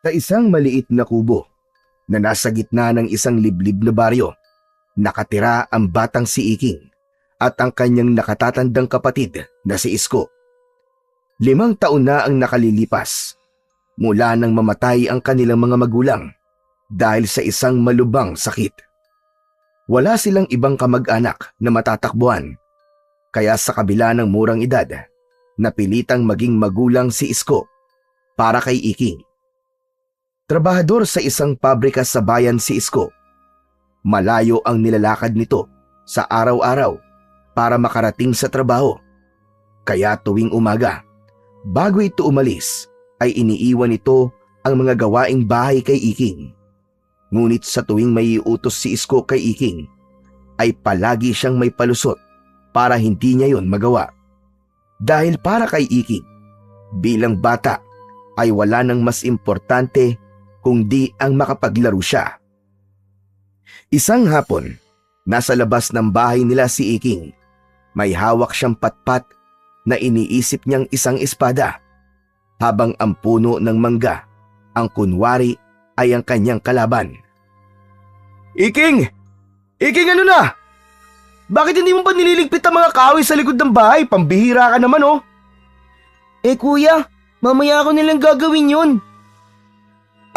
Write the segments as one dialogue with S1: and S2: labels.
S1: Sa isang maliit na kubo na nasa gitna ng isang liblib na baryo, nakatira ang batang si Iking at ang kanyang nakatatandang kapatid na si Isko. 5 taon na ang nakalilipas mula nang mamatay ang kanilang mga magulang dahil sa isang malubhang sakit. Wala silang ibang kamag-anak na matatakbuhan, kaya sa kabila ng murang edad, napilitang maging magulang si Isko para kay Iking. Trabahador sa isang pabrika sa bayan si Isko. Malayo ang nilalakad nito sa araw-araw para makarating sa trabaho. Kaya tuwing umaga, bago ito umalis, ay iniiwan nito ang mga gawaing bahay kay Iking. Ngunit sa tuwing may iutos si Isko kay Iking, ay palagi siyang may palusot para hindi niya yon magawa. Dahil para kay Iking, bilang bata ay wala nang mas importante kundi ang makapaglaro siya. Isang hapon, nasa labas ng bahay nila si Iking. May hawak siyang patpat na iniisip niyang isang espada, habang ang puno ng mangga, ang kunwari ay ang kanyang kalaban. Iking! Iking, ano na? Bakit hindi mo pa nililigpit ang mga kahoy sa likod ng bahay? Pambihira ka naman, oh.
S2: Kuya, mamaya ko nilang gagawin yun.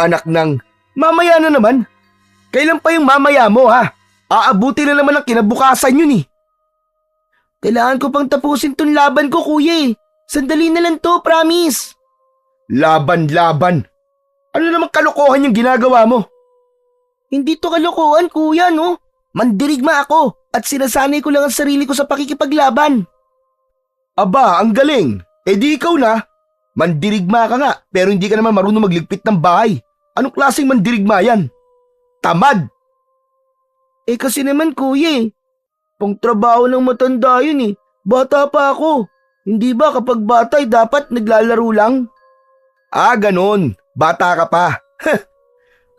S1: Anak ng, mamaya na naman. Kailan pa yung mamaya mo, ha? Aabuti na naman ang kinabukasan yun, eh.
S2: Kailangan ko pang tapusin tong laban ko, kuya, eh. Sandali na lang to, promise.
S1: Laban. Ano namang kalokohan yung ginagawa mo?
S2: Hindi to kalokohan, kuya, no? Mandirigma ako at sinasanay ko lang ang sarili ko sa pakikipaglaban.
S1: Aba, ang galing. Eh di ikaw na. Mandirigma ka nga pero hindi ka naman marunong magligpit ng bahay. Anong klaseng mandirigma yan? Tamad!
S2: Kasi naman, kuya, pang trabaho ng matanda yun, eh. Bata pa ako. Hindi ba kapag batay dapat naglalaro lang?
S1: Ganon. Bata ka pa.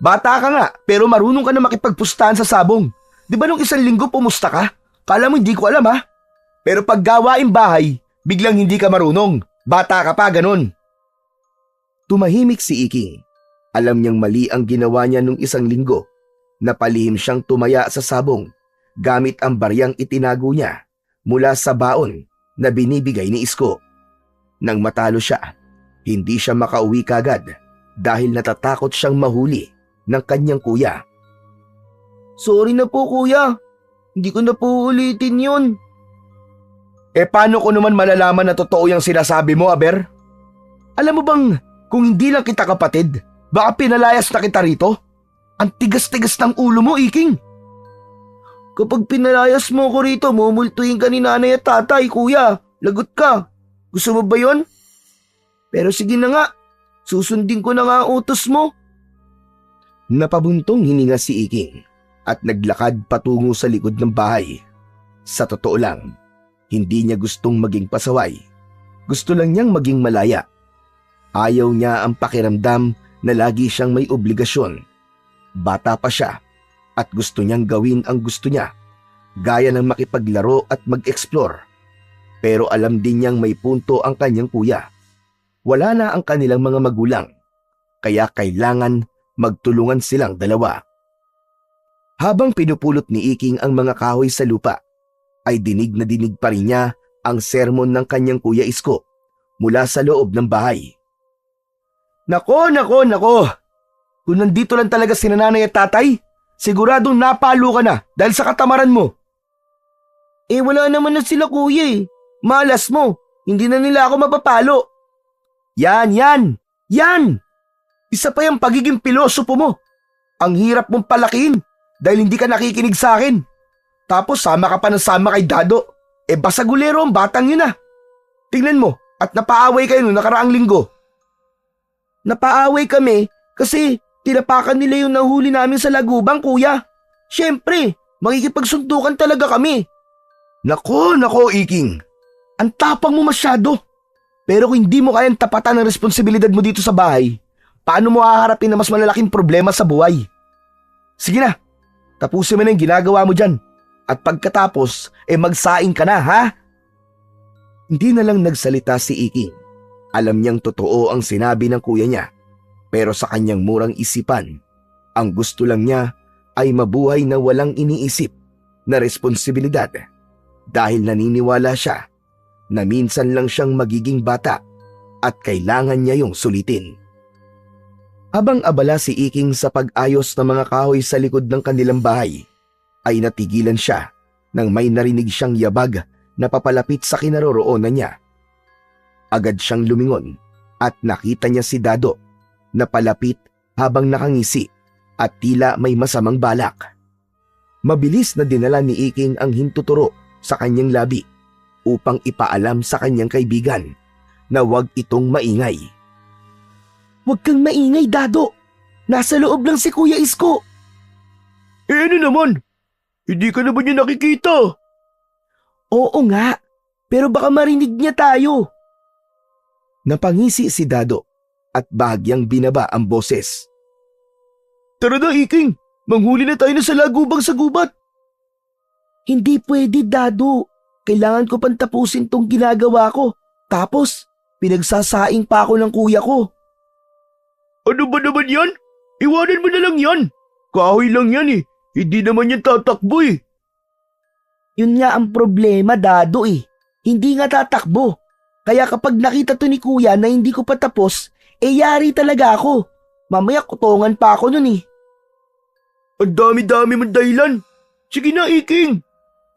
S1: Bata ka nga pero marunong ka na makipagpustahan sa sabong. Di ba nung 1 linggo pumusta ka? Kala mo hindi ko alam, ha? Pero pag gawain bahay, biglang hindi ka marunong. Bata ka pa, ganon. Tumahimik si Iking. Alam niyang mali ang ginawa niya nung 1 linggo. Napalihim siyang tumaya sa sabong gamit ang baryang itinago niya mula sa baon na binibigay ni Isko. Nang matalo siya, hindi siya makauwi kagad dahil natatakot siyang mahuli ng kanyang kuya.
S2: Sorry na po, kuya. Hindi ko na po ulitin yun.
S1: Paano ko naman malalaman na totoo yung sinasabi mo, Aber? Alam mo bang kung hindi lang kita kapatid, baka pinalayas na kita rito? Ang tigas-tigas ng ulo mo, Iking.
S2: Kapag pinalayas mo ko rito, mumultuhin ka ni nanay at tatay, kuya. Lagot ka. Gusto mo ba yun? Pero sige na nga, susundin ko na nga ang utos mo.
S1: Napabuntong hininga si Iking at naglakad patungo sa likod ng bahay. Sa totoo lang, hindi niya gustong maging pasaway. Gusto lang niyang maging malaya. Ayaw niya ang pakiramdam na lagi siyang may obligasyon. Bata pa siya at gusto niyang gawin ang gusto niya, gaya ng makipaglaro at mag-explore. Pero alam din niyang may punto ang kanyang kuya. Wala na ang kanilang mga magulang, kaya kailangan magtulungan silang dalawa. Habang pinupulot ni Iking ang mga kahoy sa lupa, ay dinig na dinig pa rin niya ang sermon ng kanyang kuya Isko mula sa loob ng bahay. Nako! Kung nandito lang talaga si nanay at tatay, siguradong napalo ka na dahil sa katamaran mo.
S2: Wala naman na sila, kuya, eh. Malas mo, hindi na nila ako mapapalo.
S1: Yan! Isa pa yung pagiging pilosopo mo. Ang hirap mong palakihin dahil hindi ka nakikinig sa akin. Tapos sama ka pa ng sama kay Dado. Basagulero ang batang yun, ah. Tingnan mo, at napaaway kayo noong nakaraang linggo.
S2: Napaaway kami kasi tinapakan nila yung nahuli namin sa lagubang, kuya. Siyempre, makikipagsuntukan talaga kami.
S1: Nako, Iking. Ang tapang mo masyado. Pero kung hindi mo kayang tapatan ang responsibilidad mo dito sa bahay, paano mo haharapin na mas malalaking problema sa buhay? Sige na, tapusin mo na yung ginagawa mo dyan. At pagkatapos, magsaing ka na, ha? Hindi na lang nagsalita si Iking. Alam niyang totoo ang sinabi ng kuya niya. Pero sa kanyang murang isipan, ang gusto lang niya ay mabuhay na walang iniisip na responsibilidad dahil naniniwala siya na minsan lang siyang magiging bata at kailangan niya yung sulitin. Habang abala si Iking sa pag-ayos ng mga kahoy sa likod ng kanilang bahay, ay natigilan siya nang may narinig siyang yabag na papalapit sa kinaroroonan niya. Agad siyang lumingon at nakita niya si Dado na palapit habang nakangisi at tila may masamang balak. Mabilis na dinala ni Iking ang hintuturo sa kanyang labi upang ipaalam sa kanyang kaibigan na huwag itong maingay.
S2: Huwag kang maingay, Dado. Nasa loob lang si Kuya Isko.
S3: Ano naman? Hindi ka na ba niya nakikita?
S2: Oo nga, pero baka marinig niya tayo.
S1: Napangisi si Dado at bahagyang binaba ang boses.
S3: Tara na, Iking. Manghuli na tayo na sa lagubang sa gubat.
S2: Hindi pwede, Dado. Kailangan ko pang tapusin tong ginagawa ko. Tapos, pinagsasaing pa ako ng kuya ko.
S3: Ano ba naman yan? Iwanan mo na lang yan. Kahoy lang yan eh. Hindi naman yan tatakbo eh.
S2: Yun nga ang problema, Dado eh. Hindi nga tatakbo. Kaya kapag nakita to ni kuya na hindi ko pa tapos, yari talaga ako. Mamaya kutongan pa ako nun eh.
S3: Ang dami-dami mong dahilan. Sige na, Iking.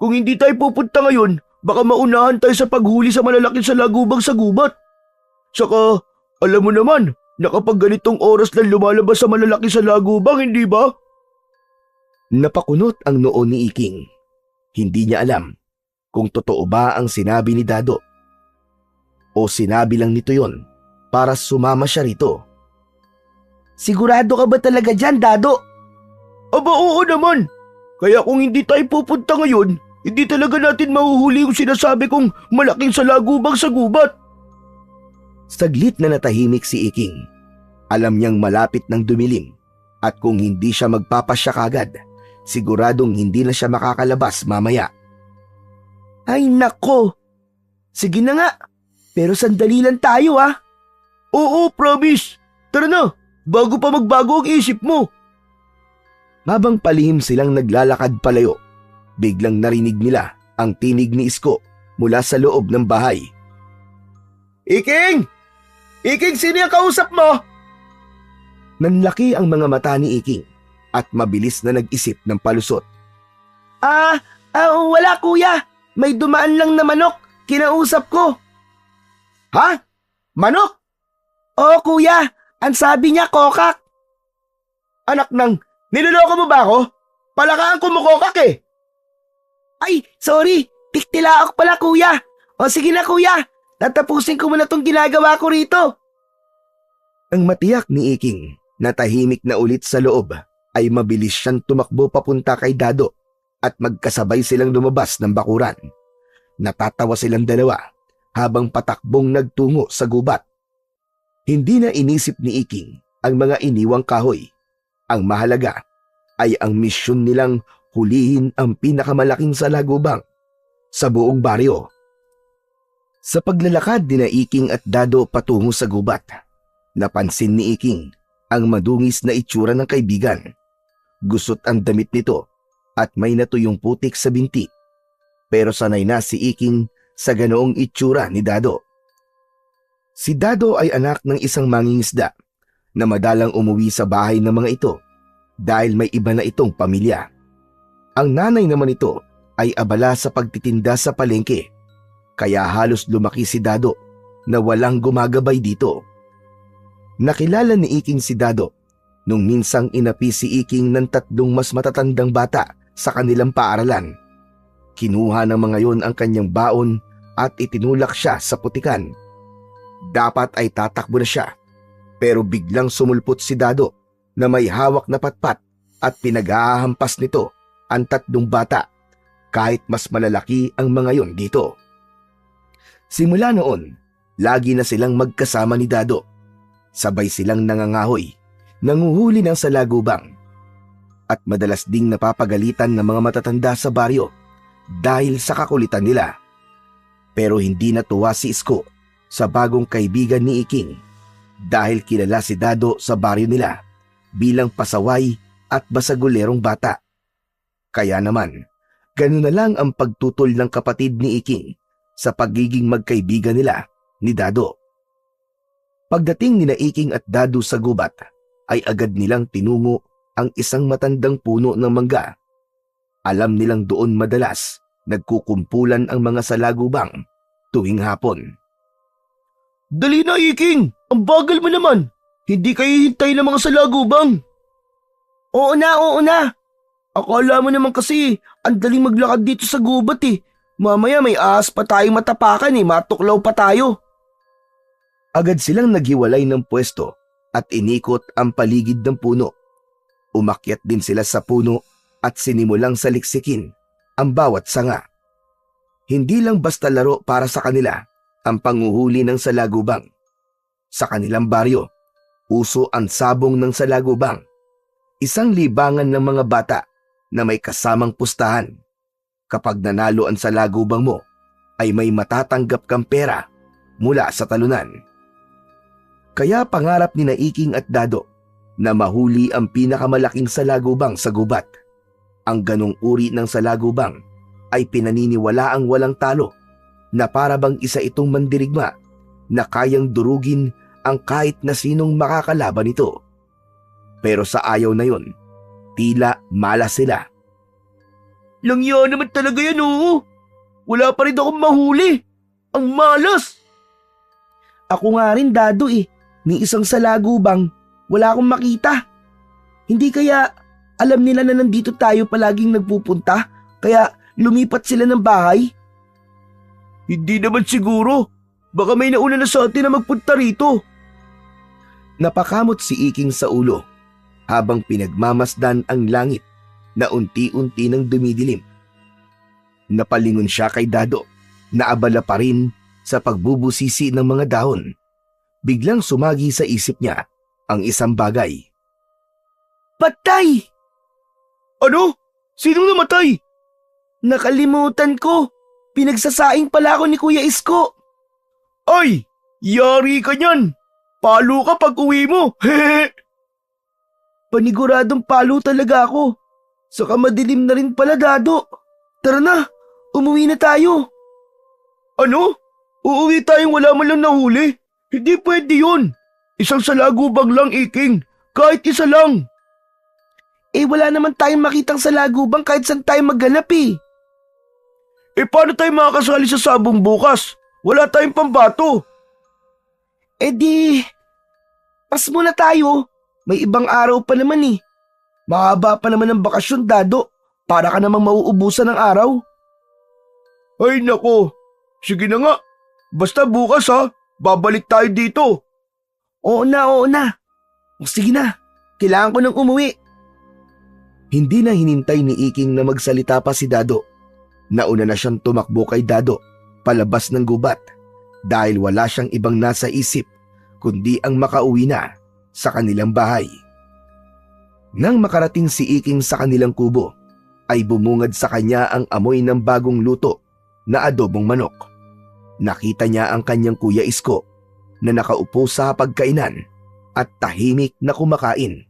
S3: Kung hindi tayo pupunta ngayon, baka maunahan tayo sa paghuli sa malalaking salagubang sa gubat. Saka, alam mo naman, na kapag ganitong oras lang lumalabas sa malalaki sa lagubang, hindi ba?
S1: Napakunot ang noo ni Iking. Hindi niya alam kung totoo ba ang sinabi ni Dado o sinabi lang nito yon para sumama siya rito.
S2: Sigurado ka ba talaga dyan, Dado?
S3: Aba oo naman. Kaya kung hindi tayo pupunta ngayon, hindi talaga natin mahuhuli yung sinasabi kong malaking salagubang sa gubat.
S1: Saglit na natahimik si Iking. Alam niyang malapit ng dumilim at kung hindi siya magpapasya kagad, siguradong hindi na siya makakalabas mamaya.
S2: Ay nako. Sige na nga. Pero sandali lang tayo ah.
S3: Oo, promise. Tara na, bago pa magbago ang isip mo.
S1: Habang palihim silang naglalakad palayo, biglang narinig nila ang tinig ni Isko mula sa loob ng bahay.
S3: Iking! Iking, sino yung kausap mo?
S1: Nanlaki ang mga mata ni Iking at mabilis na nag-isip ng palusot.
S2: Wala kuya. May dumaan lang na manok. Kinausap ko.
S3: Ha? Manok?
S2: Oo kuya. Ang sabi niya kokak.
S3: Anak ng, niloloko mo ba ako? Palakaan ko mo kokak eh.
S2: Ay, sorry. Tiktilaok pala kuya. O sige na kuya. Tatapusin ko muna tong ginagawa ko rito.
S1: Ang matiyak ni Iking na tahimik na ulit sa loob ay mabilis siyang tumakbo papunta kay Dado at magkasabay silang lumabas ng bakuran. Natatawa silang dalawa habang patakbong nagtungo sa gubat. Hindi na inisip ni Iking ang mga iniwang kahoy. Ang mahalaga ay ang misyon nilang hulihin ang pinakamalaking salagubang sa buong baryo. Sa paglalakad ni Iking at Dado patungo sa gubat, napansin ni Iking ang madungis na itsura ng kaibigan. Gusot ang damit nito at may natuyong putik sa binti. Pero sanay na si Iking sa ganoong itsura ni Dado. Si Dado ay anak ng isang mangingisda na madalang umuwi sa bahay ng mga ito dahil may iba na itong pamilya. Ang nanay naman ito ay abala sa pagtitinda sa palengke, kaya halos lumaki si Dado na walang gumagabay dito. Nakilala ni Iking si Dado nung minsang inapi si Iking ng 3 mas matatandang bata sa kanilang paaralan. Kinuha ng mga yon ang kanyang baon at itinulak siya sa putikan. Dapat ay tatakbo na siya, pero biglang sumulpot si Dado na may hawak na patpat at pinaghahampas nito ang 3 bata kahit mas malalaki ang mga yon dito. Simula noon, lagi na silang magkasama ni Dado. Sabay silang nangangahoy, nanguhuli ng salagubang. At madalas ding napapagalitan ng mga matatanda sa baryo dahil sa kakulitan nila. Pero hindi natuwa si Isko sa bagong kaibigan ni Iking dahil kilala si Dado sa baryo nila bilang pasaway at basagulerong bata. Kaya naman, ganun na lang ang pagtutol ng kapatid ni Iking sa pagiging magkaibigan nila ni Dado. Pagdating ni Iking at Dado sa gubat, ay agad nilang tinungo ang isang matandang puno ng mangga. Alam nilang doon madalas nagkukumpulan ang mga salagubang tuwing hapon.
S3: Dali na, Iking! Ang bagal mo naman! Hindi kayo hintay ng mga salagubang!
S2: Oo na!
S3: Akala mo naman kasi ang daling maglakad dito sa gubat eh. Mamaya may ahas pa tayong matapakan eh, matuklaw pa tayo.
S1: Agad silang naghiwalay ng pwesto at inikot ang paligid ng puno. Umakyat din sila sa puno at sinimulang saliksikin ang bawat sanga. Hindi lang basta laro para sa kanila ang panguhuli ng salagubang. Sa kanilang baryo, uso ang sabong ng salagubang. Isang libangan ng mga bata na may kasamang pustahan. Kapag nanalo ang salagubang mo, ay may matatanggap kang pera mula sa talunan. Kaya pangarap ni Iking at Dado na mahuli ang pinakamalaking salagubang sa gubat. Ang ganong uri ng salagubang ay pinaniniwalaang walang talo na para bang isa itong mandirigma na kayang durugin ang kahit na sinong makakalaban nito. Pero sa ayaw na yon, tila malas sila.
S3: Langya naman talaga yan, oo. Wala pa rin akong mahuli. Ang malas!
S2: Ako nga rin, Dado eh. Ni isang salagubang, wala akong makita. Hindi kaya alam nila na nandito tayo palaging nagpupunta, kaya lumipat sila ng bahay?
S3: Hindi naman siguro. Baka may nauna na sa atin na magpunta rito.
S1: Napakamot si Iking sa ulo habang pinagmamasdan ang langit na unti-unti nang dumidilim. Napalingon siya kay Dado na abala pa rin sa pagbubusisi ng mga dahon. Biglang sumagi sa isip niya ang isang bagay.
S2: Patay!
S3: Ano? Sinong namatay?
S2: Nakalimutan ko. Pinagsasaing pala ako ni Kuya Isko.
S3: Ay! Yari ka niyan! Palo ka pag uwi mo! Hehe!
S2: Paniguradong palo talaga ako. Saka madilim na rin pala, Dado. Tara na, umuwi na tayo.
S3: Ano? Uuwi tayong wala man lang nahuli? Hindi pwede yun. Isang salagubang lang, Iking. Kahit isa lang.
S2: Eh wala naman tayong makitang salagubang kahit saan tayo maghanap eh.
S3: Eh paano tayo makakasali sa sabong bukas? Wala tayong pambato.
S2: Eh di, pas muna tayo. May ibang araw pa naman eh. Mahaba pa naman ang bakasyon, Dado. Para ka namang mauubusan ng araw.
S3: Ay nako. Sige na nga. Basta bukas ha. Babalik tayo dito.
S2: Oo na. O sige na. Kailangan ko nang umuwi.
S1: Hindi na hinintay ni Iking na magsalita pa si Dado. Nauna na siyang tumakbo kay Dado palabas ng gubat dahil wala siyang ibang nasa isip kundi ang makauwi na sa kanilang bahay. Nang makarating si Iking sa kanilang kubo, ay bumungad sa kanya ang amoy ng bagong luto na adobong manok. Nakita niya ang kanyang Kuya Isko na nakaupo sa pagkainan at tahimik na kumakain.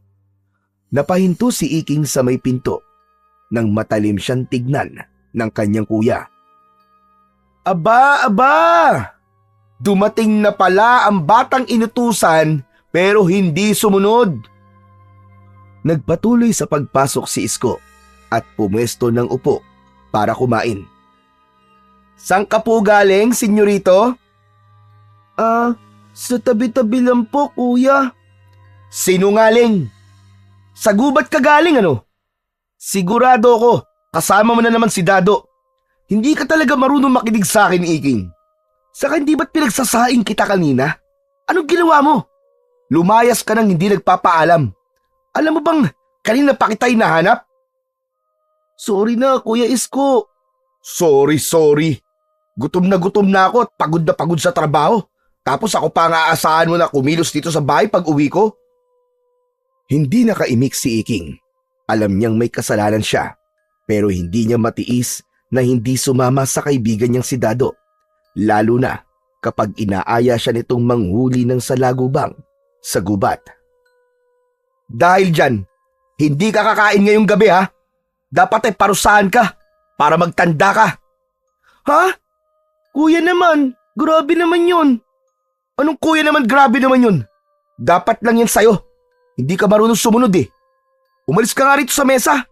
S1: Napahinto si Iking sa may pinto nang matalim siyang tignan ng kanyang kuya.
S2: Aba! Dumating na pala ang batang inutusan pero hindi sumunod.
S1: Nagpatuloy sa pagpasok si Isko at pumwesto ng upo para kumain.
S2: Saan ka po galing, senyorito? Sa tabi-tabi lang po, kuya. Sinungaling! Sa gubat ka galing ano? Sigurado ko, kasama mo na naman si Dado. Hindi ka talaga marunong makinig sa akin, Iking. Saka hindi ba't pinagsasaing kita kanina? Anong ginawa mo? Lumayas ka nang hindi nagpapaalam. Alam mo bang kanina pa kita hinahanap? Sorry na, Kuya Isko. Sorry. Gutom na ako at pagod sa trabaho. Tapos ako pa ang aasahan mo na kumilos dito sa bahay pag uwi ko?
S1: Hindi nakaimik si Iking. Alam niyang may kasalanan siya, pero hindi niya matiis na hindi sumama sa kaibigan niyang si Dado. Lalo na kapag inaaya siya nitong manghuli ng salagubang sa gubat. Dahil dyan, hindi ka kakain ngayong gabi ha. Dapat ay parusahan ka para magtanda ka.
S2: Ha? Kuya naman, grabe naman yun.
S1: Anong kuya naman, grabe naman yun? Dapat lang yan sa'yo. Hindi ka marunong sumunod eh. Umalis ka nga rito sa mesa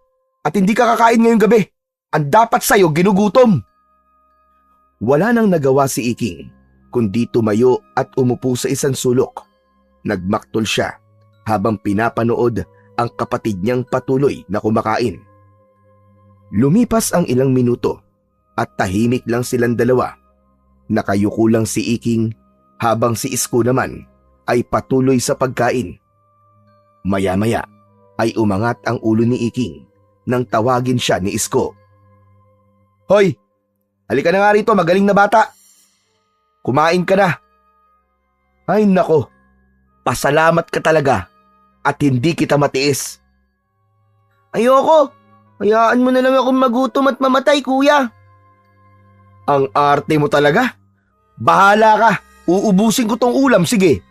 S1: at hindi ka kakain ngayong gabi. Ang dapat sa'yo, ginugutom. Wala nang nagawa si Iking, kundi tumayo at umupo sa isang sulok. Nagmaktol siya habang pinapanood ang kapatid niyang patuloy na kumakain. Lumipas ang ilang minuto at tahimik lang silang dalawa. Nakayuko lang si Iking habang si Isko naman ay patuloy sa pagkain. Maya-maya ay umangat ang ulo ni Iking nang tawagin siya ni Isko. Hoy! Halika na nga rito, magaling na bata. Kumain ka na. Ay nako, pasalamat ka talaga at hindi kita matiis.
S2: Ayoko. Hayaan mo na lang akong magutom at mamatay, kuya.
S1: Ang arte mo talaga. Bahala ka, uubusin ko tong ulam, sige.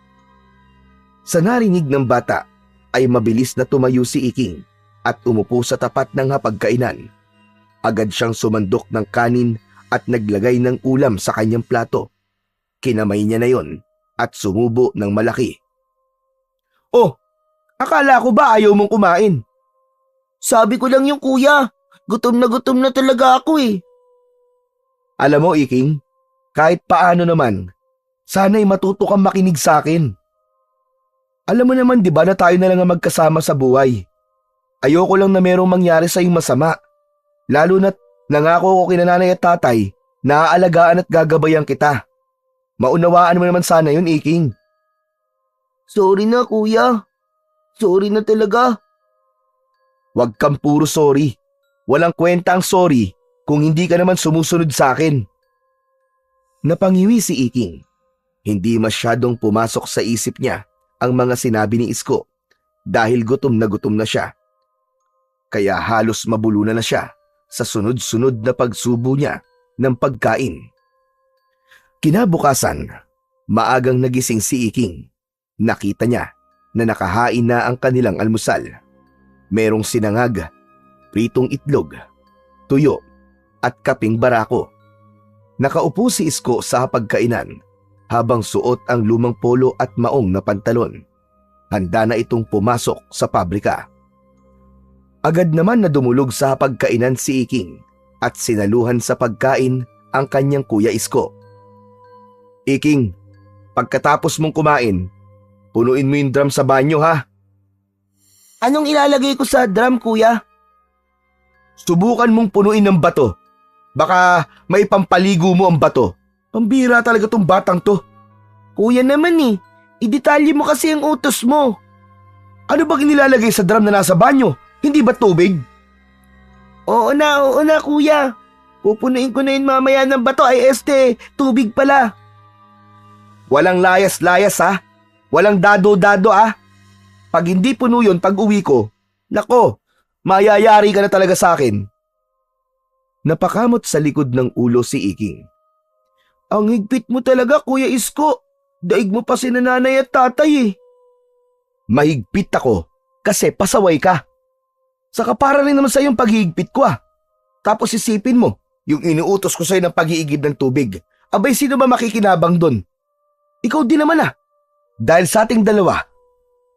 S1: Sa narinig ng bata ay mabilis na tumayo si Iking at umupo sa tapat ng hapagkainan. Agad siyang sumandok ng kanin at naglagay ng ulam sa kanyang plato. Kinamay niya na yon at sumubo ng malaki.
S2: Oh, akala ko ba ayaw mong kumain? Sabi ko lang yung kuya, gutom na talaga ako eh.
S1: Alam mo, Iking, kahit paano naman, sana'y matuto kang makinig sa akin. Alam mo naman, di ba, na tayo na lang ang magkasama sa buhay. Ayoko lang na merong mangyari sa iyong masama. Lalo na't nangako ko kina nanay at tatay na aalagaan at gagabayan kita. Maunawaan mo naman sana yun, Iking.
S2: Sorry na, kuya. Sorry na talaga.
S1: Huwag kang puro sorry. Walang kwenta ang sorry kung hindi ka naman sumusunod sa akin. Napangiwi si Iking. Hindi masyadong pumasok sa isip niya ang mga sinabi ni Isko dahil gutom na siya. Kaya halos mabulunan na siya sa sunod-sunod na pagsubo niya ng pagkain. Kinabukasan, maagang nagising si Iking. Nakita niya na nakahain na ang kanilang almusal. Merong sinangag, pritong itlog, tuyo at kaping barako. Nakaupo si Isko sa hapagkainan habang suot ang lumang polo at maong na pantalon. Handa na itong pumasok sa pabrika. Agad naman na dumulog sa hapagkainan si Iking at sinaluhan sa pagkain ang kanyang kuya Isko. Iking, pagkatapos mong kumain, punuin mo yung drum sa banyo ha.
S2: Anong ilalagay ko sa drum, kuya?
S1: Subukan mong punuin ng bato. Baka may pampaligo mo ang bato. Pambira talaga tong batang to.
S2: Kuya naman eh, idetalye mo kasi ang utos mo.
S1: Ano bang inilalagay sa drum na nasa banyo? Hindi ba tubig?
S2: Oo na kuya. Pupunuin ko na yun mamaya ng bato ay tubig pala.
S1: Walang layas-layas ha. Walang dado-dado ah. Pag hindi puno yun pag uwi ko, nako, mayayari ka na talaga sa akin. Napakamot sa likod ng ulo si Iking.
S2: Ang higpit mo talaga, Kuya Isko. Daig mo pa si nanay at tatay eh.
S1: Mahigpit ako kasi pasaway ka. Saka para rin naman sa yung paghihigpit ko ah. Tapos isipin mo, yung inuutos ko sa'yo ng pag-iigib ng tubig. Abay, sino ba makikinabang doon? Ikaw din naman ah. Dahil sa ating dalawa,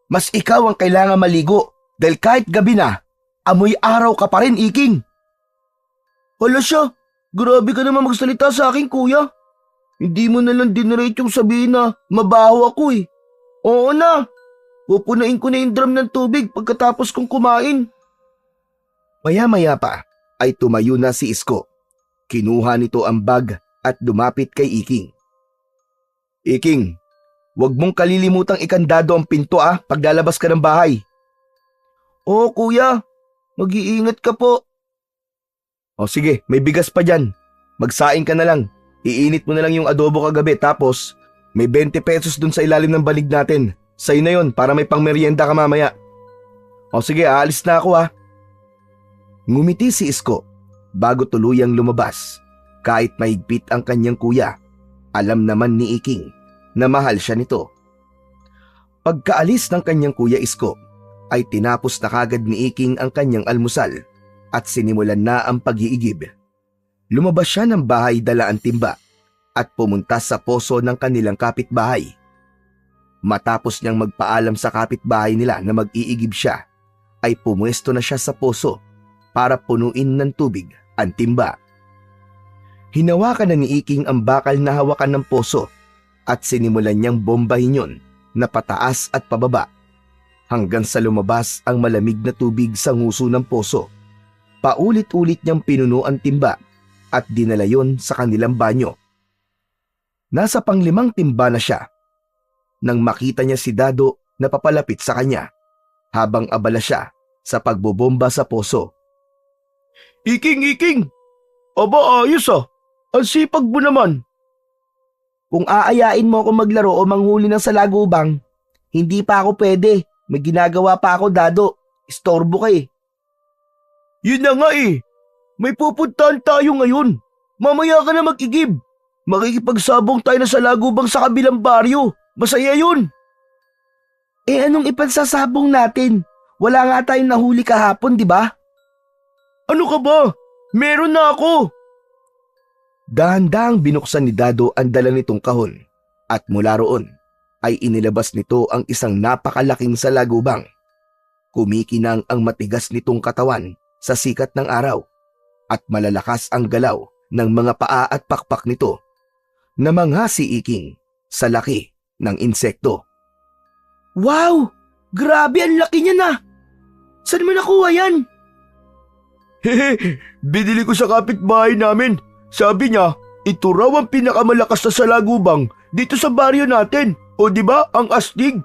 S1: mas ikaw ang kailangan maligo dahil kahit gabi na, amoy araw ka pa rin, Iking.
S2: Hala siya, grabe ka naman magsalita sa akin, kuya. Hindi mo na lang dinirate yung sabihin na mabaho ako eh. Oo na, pupunain ko na yung drum ng tubig pagkatapos kong kumain.
S1: Maya-maya pa ay tumayo na si Isko. Kinuha nito ang bag at lumapit kay Iking. Iking, huwag mong kalilimutang ikandado ang pinto paglalabas ka ng bahay.
S2: Oo kuya, mag-iingat ka po.
S1: O sige, may bigas pa dyan. Magsaing ka na lang. Iinit mo na lang yung adobo kagabi tapos may 20 pesos dun sa ilalim ng balig natin. Sa'yo na yun para may pangmeryenda ka mamaya. O sige, aalis na ako Ngumiti si Isko bago tuluyang lumabas. Kahit mahigpit ang kanyang kuya, alam naman ni Iking na mahal siya nito. Pagkaalis ng kanyang kuya Isko, ay tinapos na kagad ni Iking ang kanyang almusal at sinimulan na ang pag-iigib. Lumabas siya ng bahay dala ang timba at pumunta sa poso ng kanilang kapitbahay. Matapos niyang magpaalam sa kapitbahay nila na mag-iigib siya, ay pumuesto na siya sa poso para punuin ng tubig ang timba. Hinawakan na ni Iking ang bakal na hawakan ng poso at sinimulan niyang bombahin yun na pataas at pababa hanggang sa lumabas ang malamig na tubig sa nguso ng poso. Paulit-ulit niyang pinuno ang timba at dinala yon sa kanilang banyo. Nasa pang-5 timba na siya nang makita niya si Dado na papalapit sa kanya habang abala siya sa pagbobomba sa poso.
S3: Iking! Aba ayos ah! Ang sipag mo naman!
S2: Kung aayain mo ako maglaro o manghuli ng salagubang, hindi pa ako pwede. May ginagawa pa ako, Dado. Istorbo ka eh.
S3: Yun na nga eh! May pupuntahan tayo ngayon. Mamaya ka na mag-igib. Makikipagsabong tayo na salagubang sa kabilang baryo. Masaya yun!
S2: Eh anong ipansasabong natin? Wala nga tayong nahuli kahapon, di ba?
S3: Ano ka ba? Meron na ako!
S1: Dahan-dahang binuksan ni Dado ang dala nitong kahon at mula roon ay inilabas nito ang isang napakalaking salagubang. Kumikinang ang matigas nitong katawan sa sikat ng araw at malalakas ang galaw ng mga paa at pakpak nito. Namangha si Iking sa laki ng insekto.
S2: Wow! Grabe, ang laki niya na! Saan mo nakuha yan?
S3: Hehe, binili ko sa kapitbahay namin. Sabi niya, ito raw ang pinakamalakas na salagubang dito sa baryo natin. O di ba ang astig?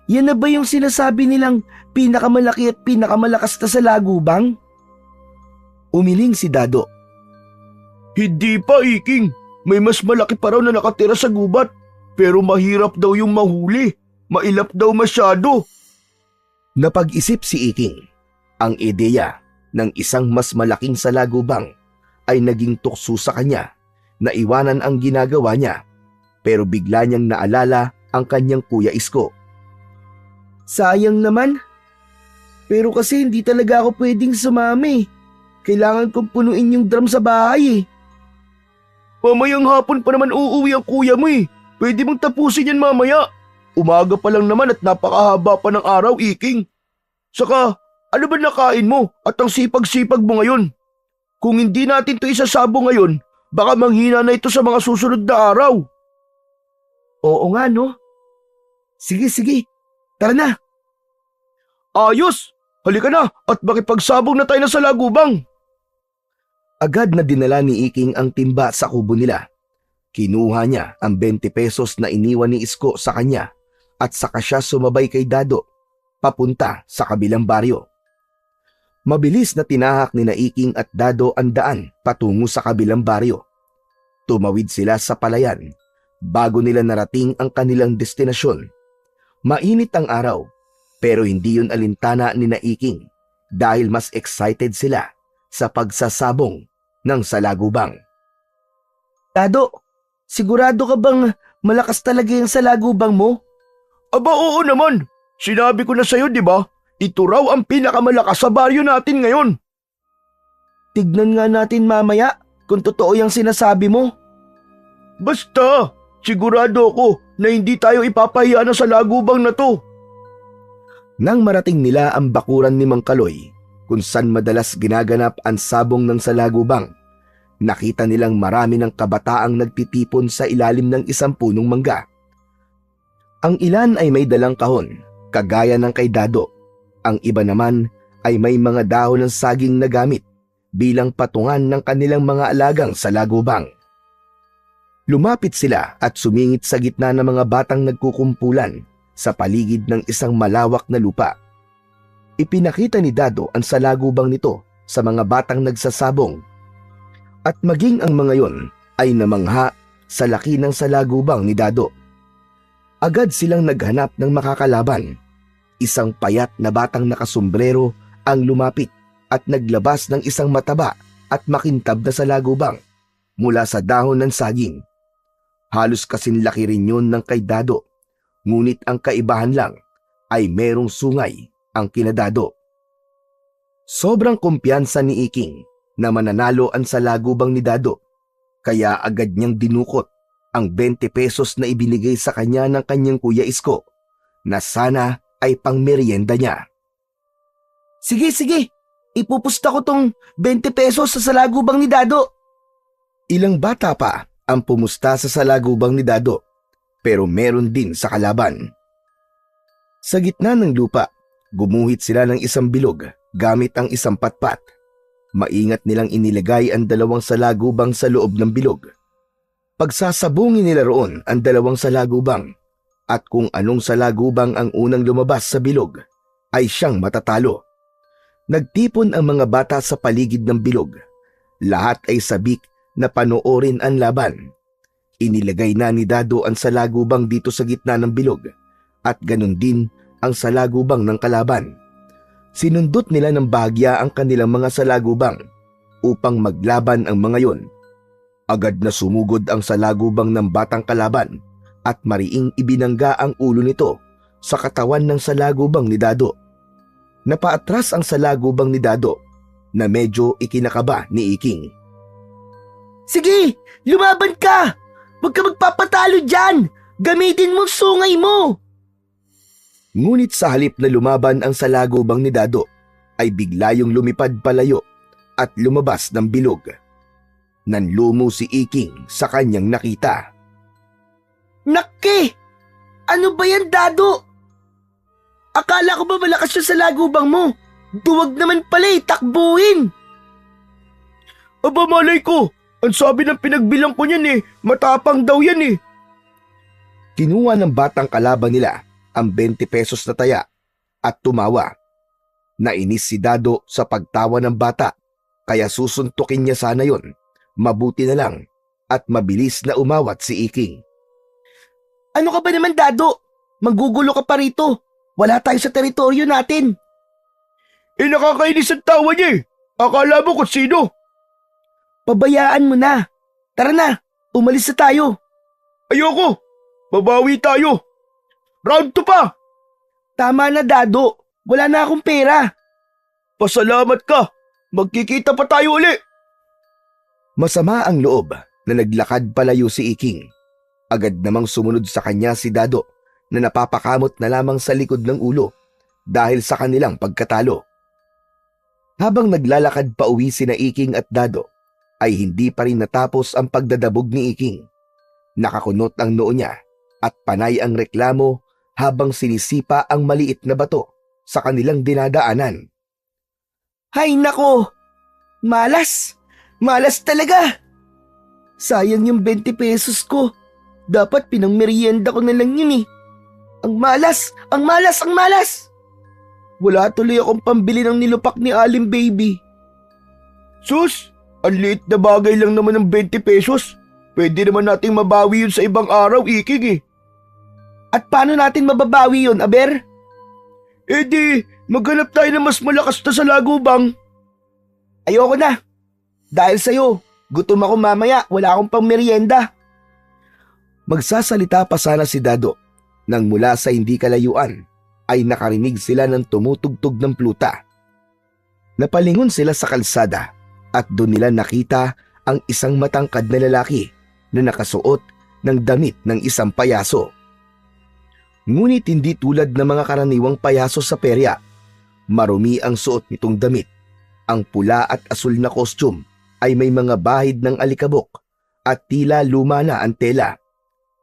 S2: Yan na ba yung sinasabi nilang pinakamalaki at pinakamalakas na salagubang?
S1: Umiling si Dado.
S3: Hindi pa, Iking. May mas malaki pa raw na nakatira sa gubat. Pero mahirap daw yung mahuli. Mailap daw masyado.
S1: Napag-isip si Iking. Ang ideya ng isang mas malaking salagubang ay naging tukso sa kanya na iwanan ang ginagawa niya, pero bigla niyang naalala ang kanyang kuya Isko.
S2: Sayang naman. Pero kasi hindi talaga ako pwedeng sumami. Kailangan kong punuin yung drum sa bahay eh.
S3: Mamayang hapon pa naman uuwi ang kuya mo eh. Pwede mong tapusin yan mamaya. Umaga pa lang naman at napakahaba pa ng araw, Iking. Saka, ano ba nakain mo at ang sipag-sipag mo ngayon? Kung hindi natin ito isasabo ngayon, baka manghina na ito sa mga susunod na araw.
S2: Oo nga no. Sige. Tara na.
S3: Ayos! Halika na at makipagsabong na tayo na sa lagubang.
S1: Agad na dinala ni Iking ang timba sa kubo nila. Kinuha niya ang 20 pesos na iniwan ni Isko sa kanya at saka siya sumabay kay Dado papunta sa kabilang baryo. Mabilis na tinahak ni Iking at Dado ang daan patungo sa kabilang baryo. Tumawid sila sa palayan bago nila narating ang kanilang destinasyon. Mainit ang araw pero hindi yun alintana ni Iking dahil mas excited sila sa pagsasabong ng salagubang.
S2: Dado, sigurado ka bang malakas talaga yung salagubang mo?
S3: Aba oo naman. Sinabi ko na sa'yo, di ba? Ito raw ang pinakamalakas sa baryo natin ngayon.
S2: Tignan nga natin mamaya kung totoo yung sinasabi mo.
S3: Basta, sigurado ako na hindi tayo ipapahiya na sa lagubang na to.
S1: Nang marating nila ang bakuran ni Mang Kaloy, kung saan madalas ginaganap ang sabong ng salagubang, nakita nilang marami ng kabataang nagtitipon sa ilalim ng isang punong mangga. Ang ilan ay may dalang kahon, kagaya ng kay Dado. Ang iba naman ay may mga dahon ng saging na gamit bilang patungan ng kanilang mga alagang salagubang. Lumapit sila at sumingit sa gitna ng mga batang nagkukumpulan sa paligid ng isang malawak na lupa. Ipinakita ni Dado ang salagubang nito sa mga batang nagsasabong at maging ang mga yon ay namangha sa laki ng salagubang ni Dado. Agad silang naghanap ng makakalaban. Isang payat na batang nakasombrero ang lumapit at naglabas ng isang mataba at makintab na salagubang mula sa dahon ng saging. Halos kasing laki rin yun ng kay Dado, Ngunit ang kaibahan lang ay merong sungay ang kinadado. Sobrang kumpiyansa ni Iking na mananalo ang salagubang ni Dado, kaya agad niyang dinukot ang 20 pesos na ibinigay sa kanya ng kanyang Kuya Isko na sana ay pangmeryenda niya.
S2: Sige, ipupusta ko tong 20 pesos sa salagubang ni Dado.
S1: Ilang bata pa ang pumusta sa salagubang ni Dado, pero meron din sa kalaban. Sa gitna ng lupa, gumuhit sila ng isang bilog gamit ang isang patpat. Maingat nilang inilagay ang 2 salagubang sa loob ng bilog. Pagsasabungin nila roon ang 2 salagubang, at kung anong salagubang ang unang lumabas sa bilog ay siyang matatalo. Nagtipon ang mga bata sa paligid ng bilog. Lahat ay sabik na panoorin ang laban. Inilagay na ni Dado ang salagubang dito sa gitna ng bilog at ganun din ang salagubang ng kalaban. Sinundot nila ng bahagya ang kanilang mga salagubang upang maglaban ang mga yon. Agad na sumugod ang salagubang ng batang kalaban at mariing ibinangga ang ulo nito sa katawan ng salagubang ni Dado. Napaatras ang salagubang ni Dado na medyo ikinakaba ni Iking.
S2: Sige, lumaban ka! Huwag ka magpapatalo dyan! Gamitin mo sungay mo!
S1: Ngunit sa halip na lumaban ang salagubang ni Dado, ay bigla yung lumipad palayo at lumabas ng bilog. Nanlumo si Iking sa kanyang nakita.
S2: Nakke! Ano ba yan, Dado? Akala ko ba malakas siya sa lagubang mo? Duwag naman pala takbuhin!
S3: Aba malay ko, ang sabi ng pinagbilang ko niyan matapang daw yan
S1: Kinuha ng batang kalaban nila ang 20 pesos na taya at tumawa. Nainis si Dado sa pagtawa ng bata, kaya susuntukin niya sana yon. Mabuti na lang at mabilis na umawat si Iking.
S2: Ano ka ba naman, Dado? Magugulo ka pa rito. Wala tayo sa teritoryo natin.
S3: Nakakainis ang tawa niya Akala mo kung sino?
S2: Pabayaan mo na. Tara na, umalis na tayo.
S3: Ayoko, babawi tayo. Round 2 pa.
S2: Tama na, Dado. Wala na akong pera.
S3: Pasalamat ka. Magkikita pa tayo uli.
S1: Masama ang loob na naglakad palayo si Iking. Agad namang sumunod sa kanya si Dado na napapakamot na lamang sa likod ng ulo dahil sa kanilang pagkatalo. Habang naglalakad pa uwi sina Iking at Dado, ay hindi pa rin natapos ang pagdadabog ni Iking. Nakakunot ang noo niya at panay ang reklamo habang sinisipa ang maliit na bato sa kanilang dinadaanan.
S2: Hay nako! Malas! Malas talaga! Sayang yung 20 pesos ko. Dapat pinangmerienda ko na lang yun Ang malas! Ang malas! Ang malas! Wala tuloy akong pambili ng nilupak ni Alim Baby.
S3: Sus, ang liit na bagay lang naman ng 20 pesos. Pwede naman nating mabawi yun sa ibang araw, Iking
S2: At paano natin mababawi yun, Aber?
S3: Di, maghanap tayo ng mas malakas na sa lagubang.
S2: Ayoko na. Dahil sa'yo, gutom ako mamaya, wala akong pang merienda.
S1: Magsasalita pa sana si Dado nang mula sa hindi kalayuan ay nakarinig sila ng tumutugtog ng pluta. Napalingon sila sa kalsada at doon nila nakita ang isang matangkad na lalaki na nakasuot ng damit ng isang payaso. Ngunit hindi tulad ng mga karaniwang payaso sa perya. Marumi ang suot nitong damit. Ang pula at asul na costume ay may mga bahid ng alikabok at tila luma na ang tela.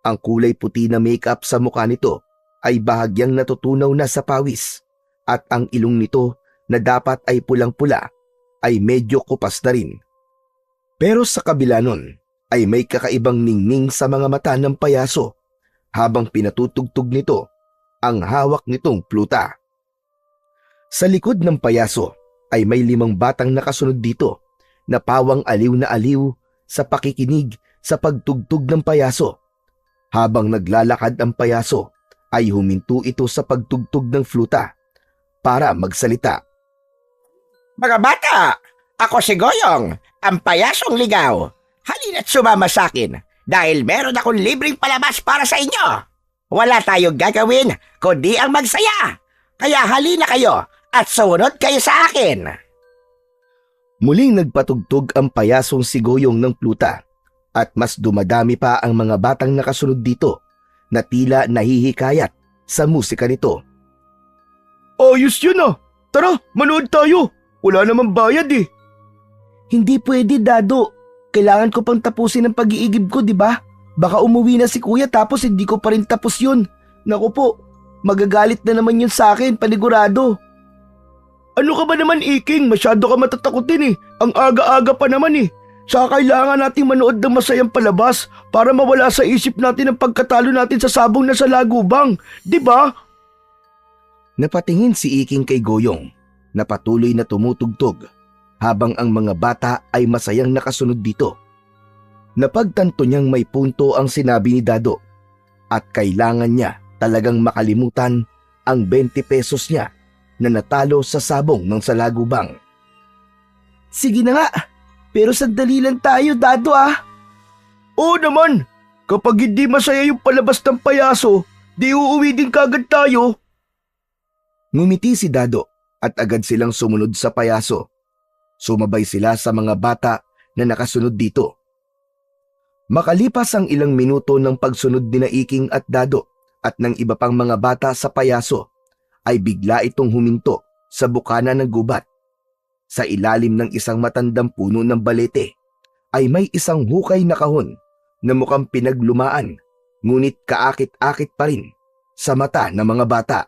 S1: Ang kulay puti na makeup sa mukha nito ay bahagyang natutunaw na sa pawis at ang ilong nito na dapat ay pulang-pula ay medyo kupas na rin. Pero sa kabila nun ay may kakaibang ningning sa mga mata ng payaso habang pinatutugtog nito ang hawak nitong pluta. Sa likod ng payaso ay may 5 batang nakasunod dito na pawang aliw na aliw sa pakikinig sa pagtugtog ng payaso. Habang naglalakad ang payaso ay huminto ito sa pagtugtog ng fluta para magsalita.
S4: Mga bata, ako si Goyong, ang payasong ligaw. Halina't sumama sa akin dahil meron akong libreng palabas para sa inyo. Wala tayong gagawin kundi ang magsaya. Kaya halina kayo at sumunod kayo sa akin.
S1: Muling nagpatugtog ang payasong si Goyong ng pluta at mas dumadami pa ang mga batang nakasunod dito na tila nahihikayat sa musika nito.
S3: Ayos yun ah. Tara, manood tayo. Wala namang bayad eh.
S2: Hindi pwede, Dado. Kailangan ko pang tapusin ang pag-iigib ko, di ba? Baka umuwi na si Kuya tapos hindi ko pa rin tapos yun. Naku po, magagalit na naman yun sa akin, panigurado.
S3: Ano ka ba naman, Iking? Masyado ka matatakotin eh. Ang aga-aga pa naman eh. Saka kailangan nating manood ng masayang palabas para mawala sa isip natin ang pagkatalo natin sa sabong na sa lagubang. Di ba?
S1: Napatingin si Iking kay Goyong na patuloy na tumutugtog habang ang mga bata ay masayang nakasunod dito. Napagtanto niyang may punto ang sinabi ni Dado at kailangan niya talagang makalimutan ang 20 pesos niya na natalo sa sabong ng salagubang.
S2: Sige na nga, pero sandali lang tayo, Dado ah.
S3: Oo naman. Kapag hindi masaya yung palabas ng payaso, di uuwi din kagad tayo.
S1: Ngumiti si Dado at agad silang sumunod sa payaso. Sumabay sila sa mga bata na nakasunod dito. Makalipas ang ilang minuto ng pagsunod ni Iking at Dado at ng iba pang mga bata sa payaso, ay bigla itong huminto sa bukana ng gubat. Sa ilalim ng isang matandang puno ng balete ay may isang hukay na kahon na mukhang pinaglumaan, ngunit kaakit-akit pa rin sa mata ng mga bata.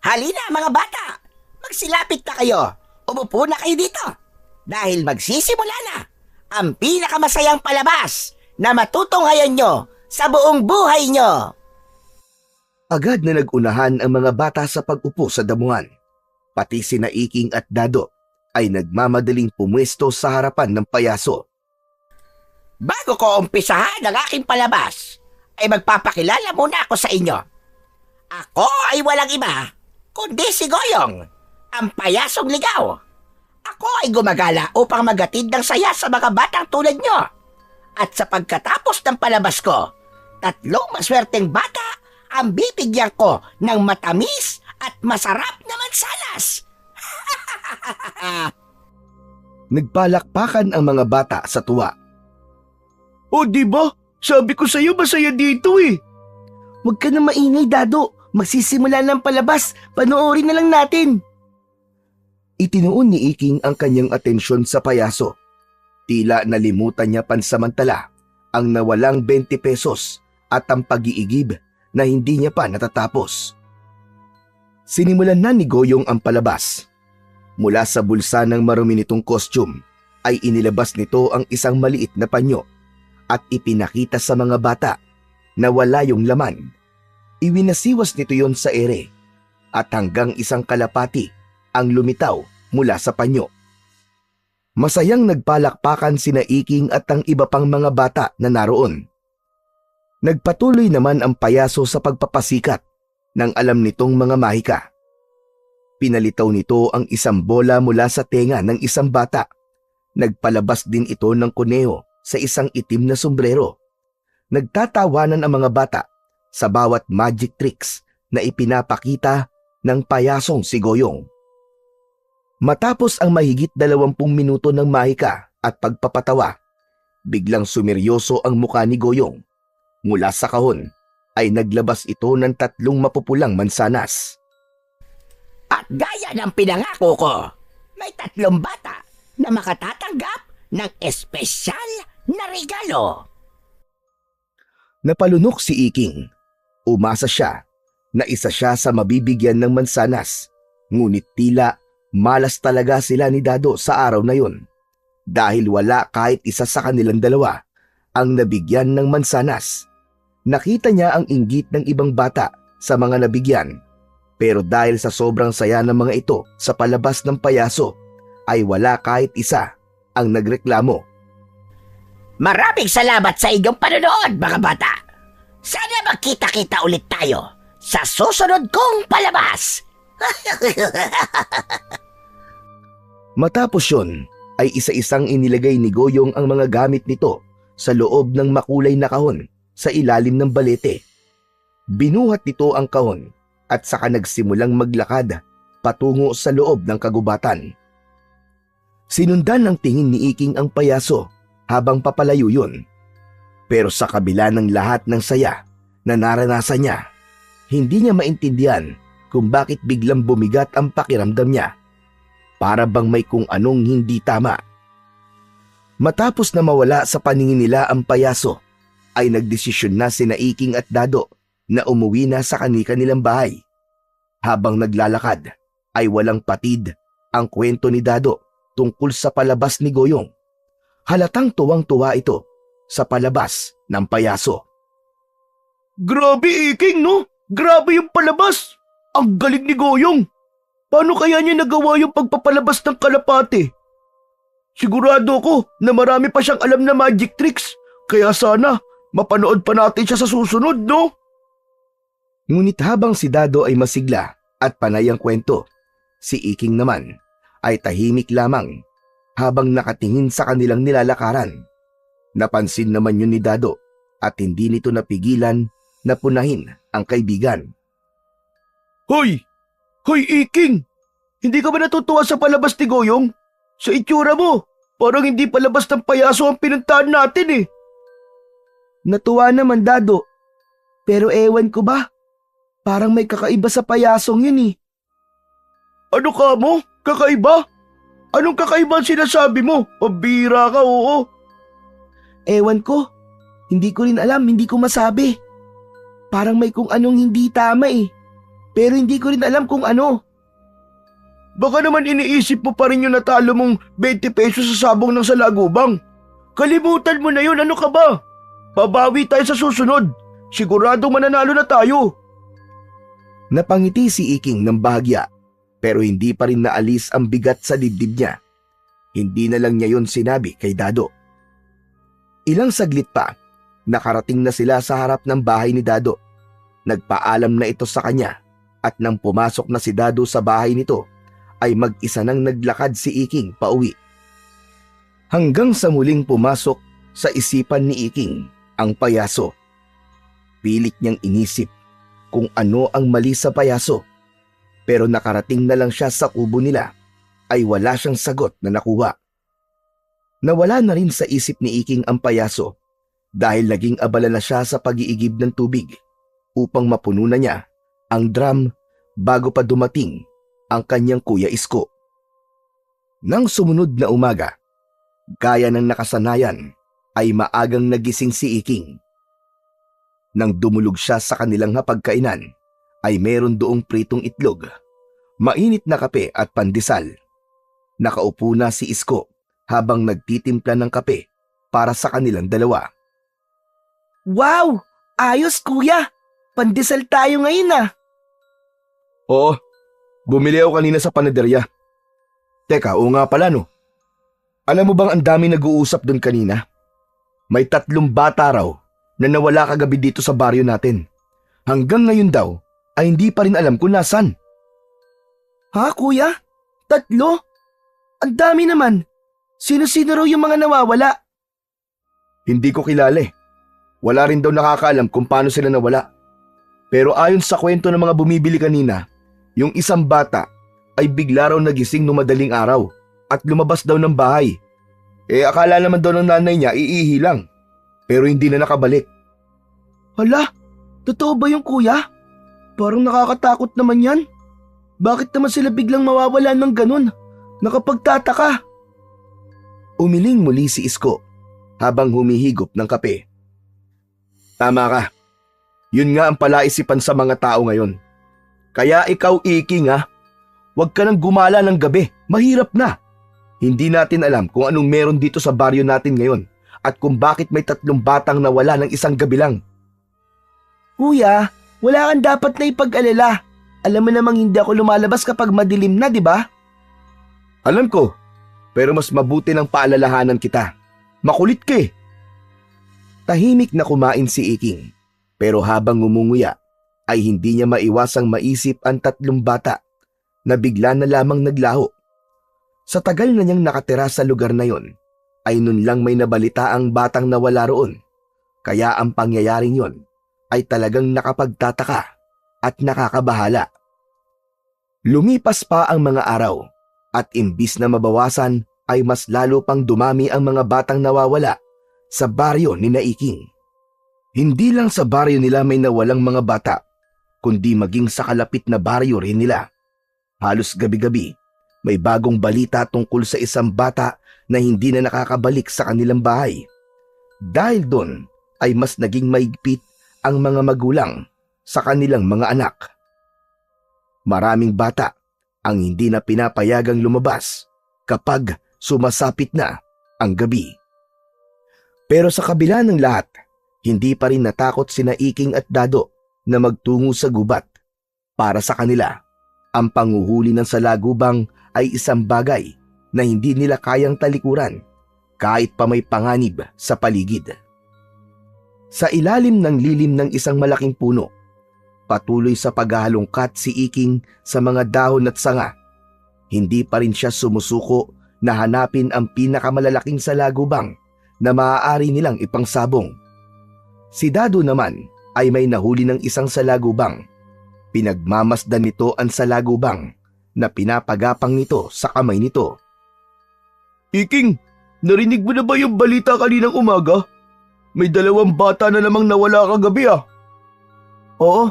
S4: Halina mga bata, magsilapit na kayo. Umupo na kayo dito. Dahil magsisimula na ang pinakamasayang palabas na matutunghayan nyo sa buong buhay nyo.
S1: Agad na nagunahan ang mga bata sa pag-upo sa damuhan. Pati sina Iking at Dado ay nagmamadaling pumwesto sa harapan ng payaso.
S4: Bago ko umpisahan ang aking palabas, ay magpapakilala muna ako sa inyo. Ako ay walang iba, kundi si Goyong, ang payasong ligaw. Ako ay gumagala upang magatid ng saya sa mga batang tulad nyo. At sa pagkatapos ng palabas ko, 3 maswerteng bata ang bibigyan ko ng matamis at masarap na mansanas.
S1: Nagpalakpakan ang mga bata sa tuwa.
S3: O di ba? Sabi ko sa'yo masaya dito eh.
S2: Huwag ka na maingay, Dado. Magsisimula ng palabas. Panoorin na lang natin.
S1: Itinuon ni Iking ang kanyang atensyon sa payaso. Tila nalimutan niya pansamantala ang nawalang 20 pesos at ang pag-iigib na hindi niya pa natatapos. Sinimulan na ni Goyong ang palabas. Mula sa bulsa ng marumi nitong costume ay inilabas nito ang isang maliit na panyo at ipinakita sa mga bata na wala yung laman. Iwinasiwas nito yon sa ere at hanggang isang kalapati ang lumitaw mula sa panyo. Masayang nagpalakpakan sina Iking at ang iba pang mga bata na naroon. Nagpatuloy naman ang payaso sa pagpapasikat ng alam nitong mga mahika. Pinalitaw nito ang isang bola mula sa tenga ng isang bata. Nagpalabas din ito ng kuneho sa isang itim na sombrero. Nagtatawanan ang mga bata sa bawat magic tricks na ipinapakita ng payasong si Goyong. Matapos ang mahigit 20 minuto ng mahika at pagpapatawa, biglang sumeryoso ang mukha ni Goyong. Mula sa kahon ay naglabas ito ng 3 mapupulang mansanas.
S4: At gaya ng pinangako ko, may 3 bata na makatatanggap ng espesyal na regalo.
S1: Napalunok si Iking. Umasa siya na isa siya sa mabibigyan ng mansanas, ngunit tila malas talaga sila ni Dado sa araw na yun dahil wala kahit isa sa kanilang dalawa ang nabigyan ng mansanas. Nakita niya ang inggit ng ibang bata sa mga nabigyan, pero dahil sa sobrang saya ng mga ito sa palabas ng payaso ay wala kahit isa ang nagreklamo.
S4: Maraming salamat sa inyong panonood mga bata. Sana magkita-kita ulit tayo sa susunod kong palabas.
S1: Matapos yun ay isa-isang inilagay ni Goyong ang mga gamit nito sa loob ng makulay na kahon sa ilalim ng balete. Binuhat nito ang kahon at saka nagsimulang maglakad patungo sa loob ng kagubatan. Sinundan ng tingin ni Iking ang payaso habang papalayo yun. Pero sa kabila ng lahat ng saya na naranasan niya, hindi niya maintindihan kung bakit biglang bumigat ang pakiramdam niya. Para bang may kung anong hindi tama. Matapos na mawala sa paningin nila ang payaso, ay nagdesisyon na sina Iking at Dado na umuwi na sa kanilang bahay. Habang naglalakad, ay walang patid ang kwento ni Dado tungkol sa palabas ni Goyong. Halatang tuwang-tuwa ito sa palabas ng payaso.
S3: Grabe, Iking, no? Grabe yung palabas! Ang galing ni Goyong! Paano kaya niya nagawa yung pagpapalabas ng kalapate? Sigurado ko na marami pa siyang alam na magic tricks, kaya sana mapanood pa natin siya sa susunod, no?
S1: Ngunit habang si Dado ay masigla at panay ang kwento, si Iking naman ay tahimik lamang habang nakatingin sa kanilang nilalakaran. Napansin naman yun ni Dado at hindi nito napigilan na punahin ang kaibigan.
S3: Hoy! Hoy, Iking! Hindi ka ba natutuwa sa palabas ni Goyong? Sa itsura mo, parang hindi palabas ng payaso ang pinuntahan natin eh.
S2: Natuwa naman, Dado. Pero ewan ko ba? Parang may kakaiba sa payasong yun eh.
S3: Ano ka mo? Kakaiba? Anong kakaiba ang sinasabi mo? Pabira ka, oo.
S2: Ewan ko. Hindi ko rin alam, hindi ko masabi. Parang may kung anong hindi tama eh. Pero hindi ko rin alam kung ano.
S3: Baka naman iniisip mo pa rin yung natalo mong 20 pesos sa sabong ng salagubang. Kalimutan mo na yun, ano ka ba? Babawi tayo sa susunod. Siguradong mananalo na tayo.
S1: Napangiti si Iking ng bahagya pero hindi pa rin naalis ang bigat sa dibdib niya. Hindi na lang niya yun sinabi kay Dado. Ilang saglit pa, nakarating na sila sa harap ng bahay ni Dado. Nagpaalam na ito sa kanya at nang pumasok na si Dado sa bahay nito, ay mag-isa nang naglakad si Iking pauwi. Hanggang sa muling pumasok sa isipan ni Iking ang payaso. Pilit niyang inisip kung ano ang mali sa payaso. Pero nakarating na lang siya sa kubo nila ay wala siyang sagot na nakuha. Nawala na rin sa isip ni Iking ang payaso dahil naging abala na siya sa pag-iigib ng tubig upang mapuno na niya ang drum bago pa dumating ang kanyang Kuya Isko. Nang sumunod na umaga, gaya ng nakasanayan ay maagang nagising si Iking. Nang dumulog siya sa kanilang hapagkainan ay meron doong pritong itlog, mainit na kape at pandesal. Nakaupo na si Isko habang nagtitimpla ng kape para sa kanilang dalawa.
S2: Wow! Ayos, kuya! Pandesal tayo ngayon ah!
S3: Oo, bumili ako kanina sa panaderya. Teka, oo nga pala no. Alam mo bang ang dami nag-uusap doon kanina? May 3 bata raw na nawala kagabi dito sa baryo natin. Hanggang ngayon daw ay hindi pa rin alam kung nasan.
S2: Ha, kuya? 3? Ang dami naman. Sino-sino raw yung mga nawawala?
S3: Hindi ko kilala eh. Wala rin daw nakakaalam kung paano sila nawala. Pero ayon sa kwento ng mga bumibili kanina, yung isang bata ay bigla raw nagising nung madaling araw at lumabas daw ng bahay. Akala naman daw ng nanay niya iihi lang. Pero hindi na nakabalik.
S2: Hala, totoo ba yung kuya? Parang nakakatakot naman yan. Bakit naman sila biglang mawawala ng ganun? Nakapagtataka.
S1: Umiling muli si Isko habang humihigop ng kape.
S3: Tama ka. Yun nga ang palaisipan sa mga tao ngayon. Kaya ikaw, Iking ha, huwag ka nang gumala ng gabi. Mahirap na. Hindi natin alam kung anong meron dito sa baryo natin ngayon at kung bakit may 3 batang nawala ng isang gabi lang.
S2: Kuya, wala kang dapat na ipag-alala. Alam mo namang hindi ako lumalabas kapag madilim na, di ba?
S3: Alam ko, pero mas mabuti ng paalalahanan kita. Makulit ka eh.
S1: Tahimik na kumain si Iking, pero habang ngumunguya ay hindi niya maiwasang maisip ang 3 bata na bigla na lamang naglaho. Sa tagal na niyang nakatira sa lugar na yon, ay nun lang may nabalita ang batang nawala roon. Kaya ang pangyayaring yon ay talagang nakapagtataka at nakakabahala. Lumipas pa ang mga araw at imbis na mabawasan ay mas lalo pang dumami ang mga batang nawawala sa baryo ni Naiking. Hindi lang sa baryo nila may nawalang mga bata, kundi maging sa kalapit na baryo rin nila. Halos gabi-gabi, may bagong balita tungkol sa isang bata na hindi na nakakabalik sa kanilang bahay. Dahil doon ay mas naging maigpit ang mga magulang sa kanilang mga anak. Maraming bata ang hindi na pinapayagang lumabas kapag sumasapit na ang gabi. Pero sa kabila ng lahat, hindi pa rin natakot sina Iking at Dado na magtungo sa gubat. Para sa kanila, ang panguhuli ng salagubang ay isang bagay na hindi nila kayang talikuran kahit pa may panganib sa paligid. Sa ilalim ng lilim ng isang malaking puno, patuloy sa paghahalongkat si Iking sa mga dahon at sanga. Hindi pa rin siya sumusuko na hanapin ang pinakamalalaking salagubang na maaari nilang ipangsabong. Si Dado naman ay may nahuli ng isang salagubang. Pinagmamasdan nito ang salagubang na pinapagapang nito sa kamay nito.
S3: Iking, narinig mo na ba yung balita kaninang umaga? May 2 bata na namang nawala kagabi ah.
S2: Oo,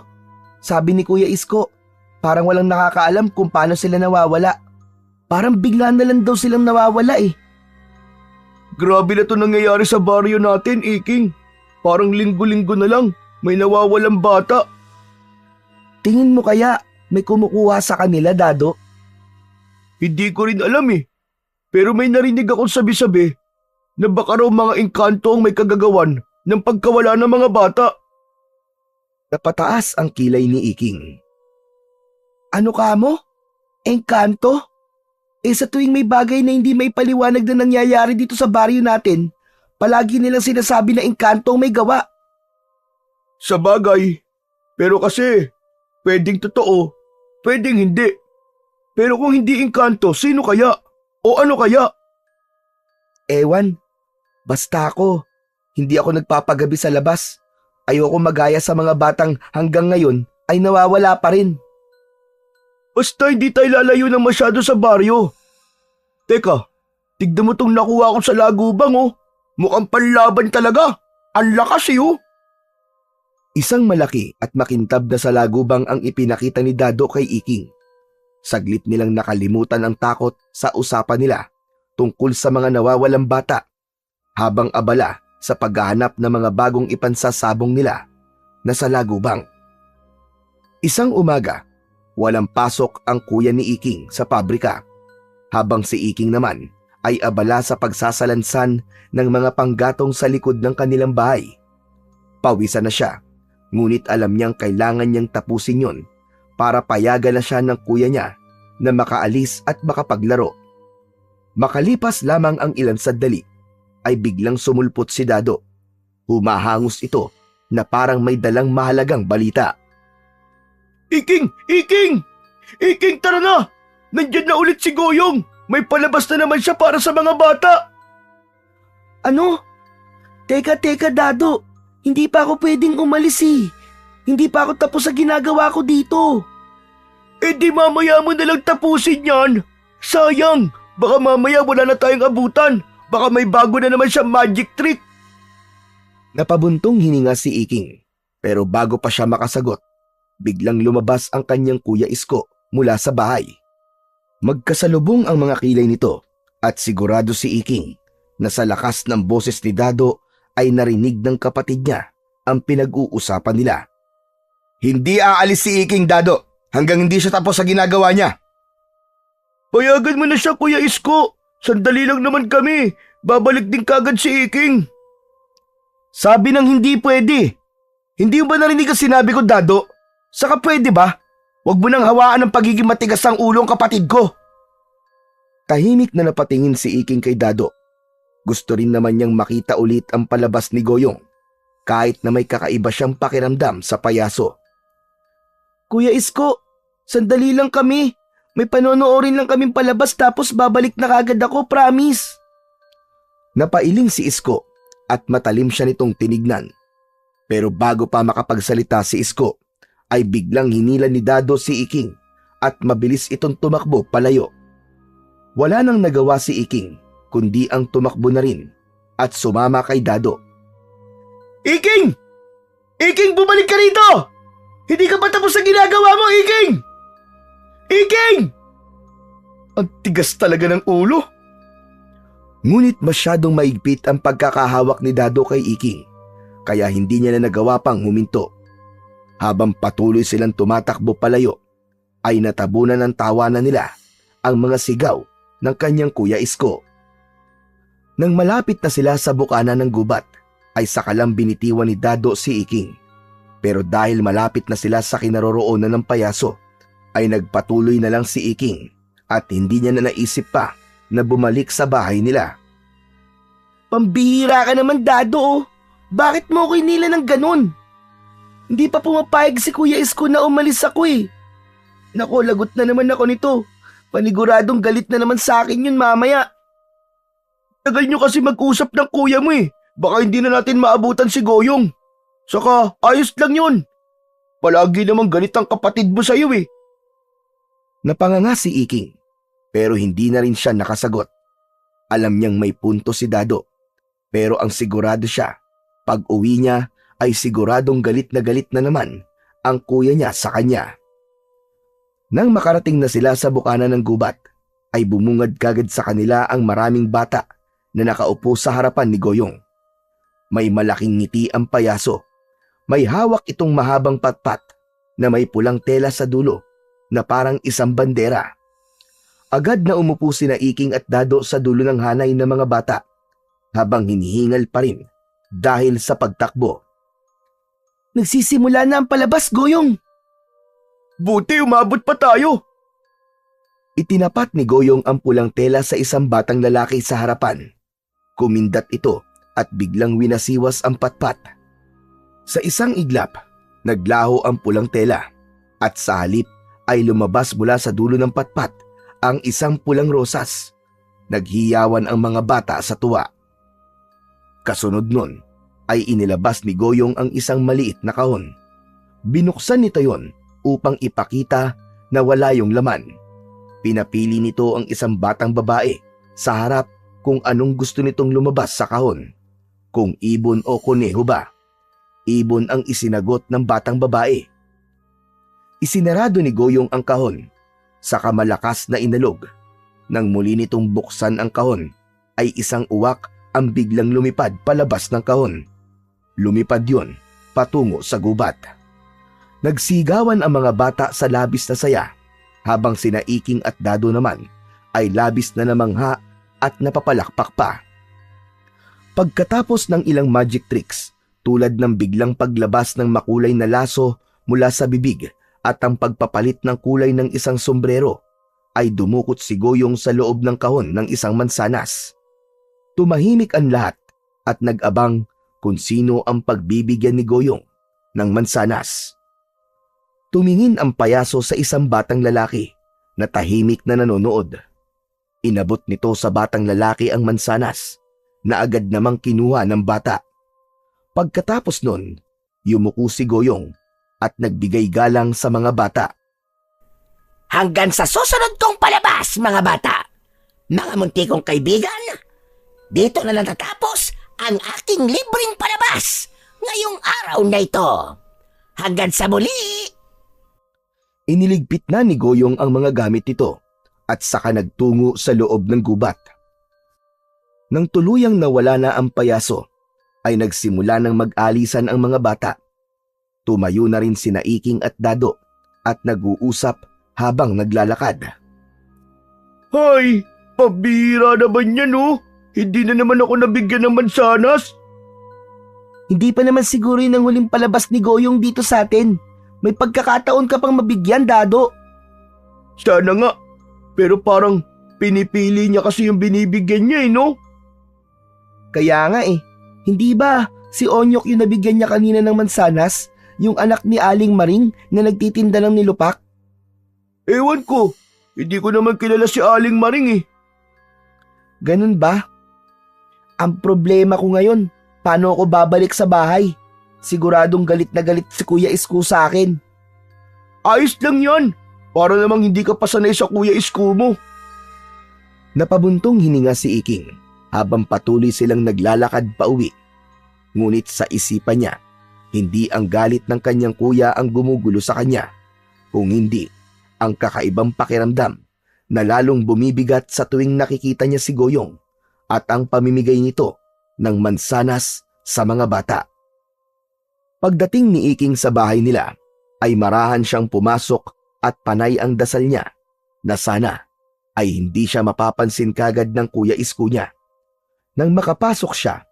S2: sabi ni Kuya Isko, parang walang nakakaalam kung paano sila nawawala. Parang bigla na lang daw silang nawawala eh.
S3: Grabe na to nangyayari sa baryo natin, Iking. Parang linggo-linggo na lang, may nawawalang bata.
S2: Tingin mo kaya may kumukuha sa kanila, Dado?
S3: Hindi ko rin alam eh. Pero may narinig akong sabi-sabi na baka raw mga engkanto ang may kagagawan ng pagkawala ng mga bata.
S1: Napataas ang kilay ni Iking.
S2: Ano ka mo? Engkanto? Sa tuwing may bagay na hindi may paliwanag na nangyayari dito sa baryo natin, palagi nilang sinasabi na engkanto ang may gawa.
S3: Sa bagay. Pero kasi, pwedeng totoo, pwedeng hindi. Pero kung hindi engkanto, sino kaya? O ano kaya?
S2: Ewan, basta ako. Hindi ako nagpapagabi sa labas. Ayoko magaya sa mga batang hanggang ngayon ay nawawala pa rin.
S3: Basta hindi tayo lalayo ng masyado sa baryo. Teka, tignan mo tong nakuha ko sa lagubang oh. Mukhang panlaban talaga. Ang lakas eh oh.
S1: Isang malaki at makintab na salagubang ang ipinakita ni Dado kay Iking. Saglit nilang nakalimutan ang takot sa usapan nila tungkol sa mga nawawalang bata habang abala sa paghahanap ng mga bagong ipansasabong nila na salagubang. Isang umaga, walang pasok ang kuya ni Iking sa pabrika habang si Iking naman ay abala sa pagsasalansan ng mga panggatong sa likod ng kanilang bahay. Pawisan na siya, ngunit alam niyang kailangan niyang tapusin yon para payagan na siya ng kuya niya na makaalis at makapaglaro. Makalipas lamang ang ilang sandali, ay biglang sumulpot si Dado. Humahangos ito na parang may dalang mahalagang balita.
S3: Iking! Iking! Iking, tara na! Nandyan na ulit si Goyong! May palabas na naman siya para sa mga bata!
S2: Ano? Teka, Dado. Hindi pa ako pwedeng umalis eh. Hindi pa ako tapos sa ginagawa ko dito.
S3: Eh di mamaya mo nalang tapusin yan! Sayang! Baka mamaya wala na tayong abutan! Baka may bago na naman siyang magic trick!
S1: Napabuntong hininga si Iking, pero bago pa siya makasagot, biglang lumabas ang kanyang kuya Isko mula sa bahay. Magkasalubong ang mga kilay nito at sigurado si Iking na sa lakas ng boses ni Dado ay narinig ng kapatid niya ang pinag-uusapan nila. Hindi aalis si Iking, Dado, hanggang hindi siya tapos sa ginagawa niya.
S3: Payagan mo na siya, Kuya Isko. Sandali lang naman kami. Babalik din kagad si Iking.
S1: Sabi ng hindi pwede. Hindi mo ba narinig ang sinabi ko, Dado? Saka pwede ba? Huwag mo nang hawaan ng pagiging matigas ang ulo ang kapatid ko. Tahimik na napatingin si Iking kay Dado. Gusto rin naman niyang makita ulit ang palabas ni Goyong, kahit na may kakaiba siyang pakiramdam sa payaso.
S2: Kuya Isko, sandali lang kami. May panonoorin lang kaming palabas tapos babalik na kagad ako, promise.
S1: Napailing si Isko at matalim siya nitong tinignan. Pero bago pa makapagsalita si Isko, ay biglang hinila ni Dado si Iking at mabilis itong tumakbo palayo. Wala nang nagawa si Iking kundi ang tumakbo na rin at sumama kay Dado.
S3: Iking! Iking, bumalik ka rito! Hindi ka pa tapos sa ginagawa mo, Iking! Iking! Ang tigas talaga ng ulo.
S1: Ngunit masyadong maigpit ang pagkakahawak ni Dado kay Iking, kaya hindi niya na nagawa pang huminto. Habang patuloy silang tumatakbo palayo, ay natabunan ng tawanan nila ang mga sigaw ng kanyang kuya Isko. Nang malapit na sila sa bukana ng gubat, ay sakalang binitiwan ni Dado si Iking. Pero dahil malapit na sila sa kinaroroonan ng payaso, ay nagpatuloy na lang si Iking at hindi niya na naisip pa na bumalik sa bahay nila.
S2: Pambihira ka naman, Dado. Bakit mo ko inila ng ganun? Hindi pa pumapayag si Kuya Isko na umalis ako eh. Nako, lagot na naman ako nito. Paniguradong galit na naman sa akin yun mamaya.
S3: Tagal nyo kasi mag-usap ng kuya mo eh. Baka hindi na natin maabutan si Goyong. Saka, ayos lang yun. Palagi namang galit ang kapatid mo sa'yo eh.
S1: Napanganga si Iking, pero hindi na rin siya nakasagot. Alam niyang may punto si Dado, pero ang sigurado siya, pag uwi niya ay siguradong galit na naman ang kuya niya sa kanya. Nang makarating na sila sa bukana ng gubat, ay bumungad kagad sa kanila ang maraming bata na nakaupo sa harapan ni Goyong. May malaking ngiti ang payaso. May hawak itong mahabang patpat na may pulang tela sa dulo na parang isang bandera. Agad na umupo sina Iking at Dado sa dulo ng hanay ng mga bata habang hinihingal pa rin dahil sa pagtakbo.
S2: Nagsisimula na ang palabas, Goyong.
S3: Buti umabot pa tayo.
S1: Itinapat ni Goyong ang pulang tela sa isang batang lalaki sa harapan. Kumindat ito at biglang winasiwas ang patpat. Sa isang iglap, naglaho ang pulang tela at sa halip ay lumabas mula sa dulo ng patpat ang isang pulang rosas. Naghiyawan ang mga bata sa tuwa. Kasunod nun ay inilabas ni Goyong ang isang maliit na kahon. Binuksan nito yon upang ipakita na wala yung laman. Pinapili nito ang isang batang babae sa harap kung anong gusto nitong lumabas sa kahon. Kung ibon o kuneho ba? Ibon ang isinagot ng batang babae. Isinarado ni Goyong ang kahon, saka malakas na inalog. Nang muli nitong buksan ang kahon, ay isang uwak ang biglang lumipad palabas ng kahon. Lumipad yon patungo sa gubat. Nagsigawan ang mga bata sa labis na saya, habang sina Iking at Dado naman ay labis na namangha at napapalakpak pa. Pagkatapos ng ilang magic tricks, tulad ng biglang paglabas ng makulay na laso mula sa bibig at ang pagpapalit ng kulay ng isang sombrero, ay dumukot si Goyong sa loob ng kahon ng isang mansanas. Tumahimik ang lahat at nag-abang kung sino ang pagbibigyan ni Goyong ng mansanas. Tumingin ang payaso sa isang batang lalaki na tahimik na nanonood. Inabot nito sa batang lalaki ang mansanas na agad namang kinuha ng bata. Pagkatapos nun, yumuko si Goyong at nagbigay galang sa mga bata.
S4: Hanggang sa susunod kong palabas, mga bata. Mga munti kong kaibigan, dito na natatapos ang aking libreng palabas ngayong araw na ito. Hanggang sa muli!
S1: Iniligpit na ni Goyong ang mga gamit nito at saka nagtungo sa loob ng gubat. Nang tuluyang nawala na ang payaso, ay nagsimula ng mag-alisan ang mga bata. Tumayo na rin sina Iking at Dado at nag-uusap habang naglalakad.
S3: Hay, pabira naman yan oh. Hindi na naman ako nabigyan ng mansanas.
S2: Hindi pa naman siguro yun ang huling palabas ni Goyong dito sa atin. May pagkakataon ka pang mabigyan, Dado.
S3: Sana nga. Pero parang pinipili niya kasi yung binibigyan niya no?
S2: Kaya nga eh. Hindi ba si Onyok yung nabigyan niya kanina ng mansanas? Yung anak ni Aling Maring na nagtitinda ng nilupak?
S3: Ewan ko. Hindi ko naman kilala si Aling Maring eh.
S2: Ganun ba? Ang problema ko ngayon, paano ako babalik sa bahay? Siguradong galit na galit si Kuya Isko sa akin.
S3: Ayos lang yan. Para namang hindi ka pasanay sa Kuya Isko mo.
S1: Napabuntong hininga si Iking habang patuloy silang naglalakad pa uwi. Ngunit sa isipan niya, hindi ang galit ng kanyang kuya ang gumugulo sa kanya, kung hindi ang kakaibang pakiramdam na lalong bumibigat sa tuwing nakikita niya si Goyong at ang pamimigay nito ng mansanas sa mga bata. Pagdating ni Iking sa bahay nila, ay marahan siyang pumasok at panay ang dasal niya na sana ay hindi siya mapapansin kagad ng Kuya Isko niya. Nang makapasok siya,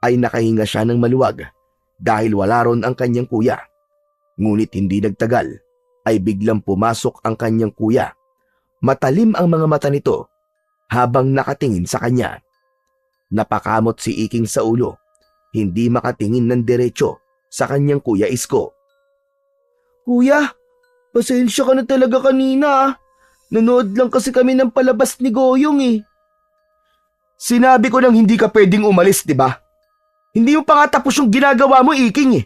S1: ay nakahinga siya ng maluwag dahil wala ron ang kanyang kuya. Ngunit hindi nagtagal, ay biglang pumasok ang kanyang kuya. Matalim ang mga mata nito habang nakatingin sa kanya. Napakamot si Iking sa ulo, hindi makatingin ng diretso sa kanyang Kuya Isko.
S2: Kuya, pasensya ka na talaga kanina ah. Nanood lang kasi kami ng palabas ni Goyong eh.
S3: Sinabi ko nang hindi ka pwedeng umalis, di ba? Hindi mo pa nga tapos yung ginagawa mo, Iking eh.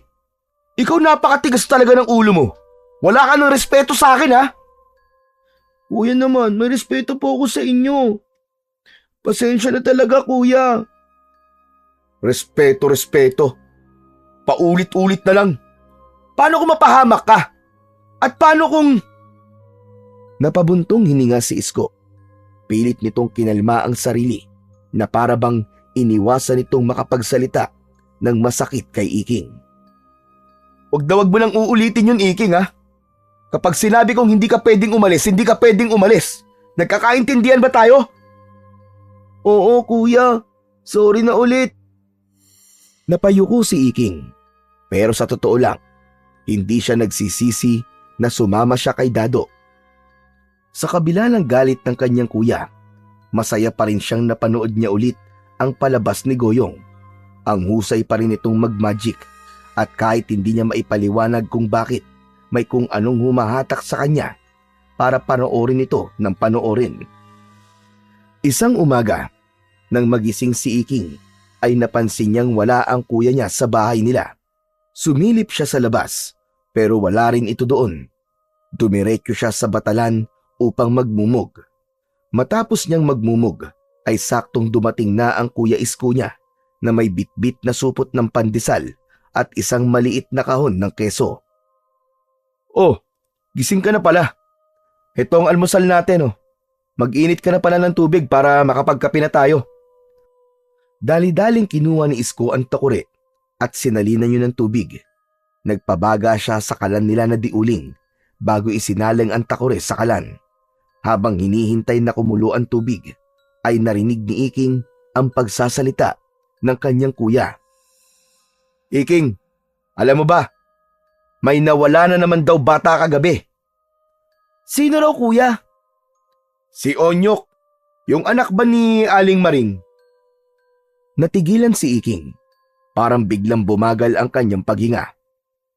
S3: Ikaw napakatigas talaga ng ulo mo. Wala ka ng respeto sa akin, ha?
S2: Kuya naman, may respeto po ako sa inyo. Pasensya na talaga, kuya.
S3: Respeto. Paulit-ulit na lang. Paano kung mapahamak ka? At paano kung...
S1: Napabuntong hininga si Isko. Pilit nitong kinalma ang sarili na para bang iniwasan nitong makapagsalita ng masakit kay Iking.
S3: Wag mo nang uulitin yun, Iking, ha? Kapag sinabi kong hindi ka pwedeng umalis, hindi ka pwedeng umalis. Nagkakaintindihan ba tayo?
S2: Oo, kuya. Sorry na ulit.
S1: Napayuko si Iking. Pero sa totoo lang, hindi siya nagsisisi na sumama siya kay Dado. Sa kabila ng galit ng kanyang kuya, masaya pa rin siyang napanood niya ulit ang palabas ni Goyong. Ang husay pa rin itong mag-magic at kahit hindi niya maipaliwanag kung bakit, may kung anong humahatak sa kanya para panoorin ito ng panoorin. Isang umaga, nang magising si Iking, ay napansin niyang wala ang kuya niya sa bahay nila. Sumilip siya sa labas, pero wala rin ito doon. Dumiretso siya sa batalan upang magmumog. Matapos niyang magmumog, ay saktong dumating na ang Kuya Isko niya na may bitbit na supot ng pandesal at isang maliit na kahon ng keso.
S3: Oh, gising ka na pala. Ito ang almusal natin, oh. Mag-init ka na pala ng tubig para makapagkape na tayo.
S1: Dali-daling kinuha ni Isko ang takure at sinalinan niyo ng tubig. Nagpabaga siya sa kalan nila na diuling bago isinalang ang takure sa kalan. Habang hinihintay na kumulo ang tubig, ay narinig ni Iking ang pagsasalita ng kanyang kuya.
S3: Iking, alam mo ba? May nawala na naman daw bata kagabi.
S2: Sino raw, kuya?
S3: Si Onyok, yung anak ba ni Aling Maring?
S1: Natigilan si Iking. Parang biglang bumagal ang kanyang paghinga.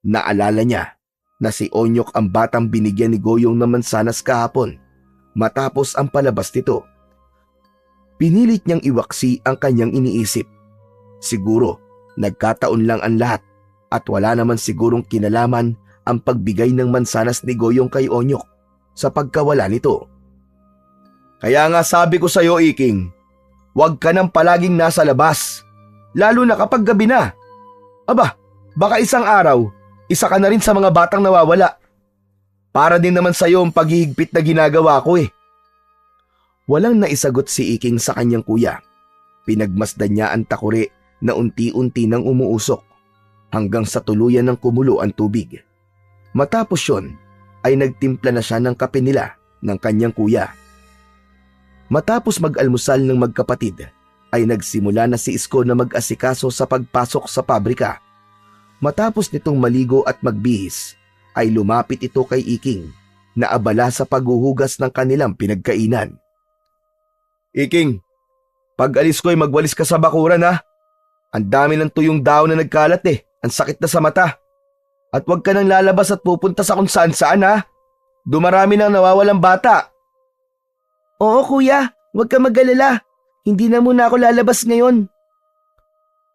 S1: Naalala niya na si Onyok ang batang binigyan ni Goyong ng mansanas kahapon matapos ang palabas nito. Pinilit niyang iwaksi ang kanyang iniisip. Siguro nagkataon lang ang lahat at wala naman sigurong kinalaman ang pagbigay ng mansanas ni Goyong kay Onyok sa pagkawala nito.
S3: Kaya nga sabi ko sa'yo, Iking, huwag ka nang palaging nasa labas, lalo na kapag gabi na. Aba, baka isang araw, isa ka na rin sa mga batang nawawala. Para din naman sa'yo ang paghihigpit na ginagawa ko eh.
S1: Walang naisagot si Iking sa kanyang kuya. Pinagmasdan niya ang takure na unti-unti nang umuusok hanggang sa tuluyan ng kumulo ang tubig. Matapos yon, ay nagtimpla na siya ng kape nila ng kanyang kuya. Matapos mag-almusal ng magkapatid, ay nagsimula na si Isko na mag-asikaso sa pagpasok sa pabrika. Matapos nitong maligo at magbihis, ay lumapit ito kay Iking na abala sa paghuhugas ng kanilang pinagkainan.
S3: Iking, pag alis ko ay magwalis ka sa bakuran ha. Ang dami ng tuyong daon na nagkalat eh. Ang sakit na sa mata. At huwag ka nang lalabas at pupunta sa kung saan-saan ha. Dumarami nang nawawalang bata.
S2: Oo, kuya. Huwag ka mag-alala. Hindi na muna ako lalabas ngayon.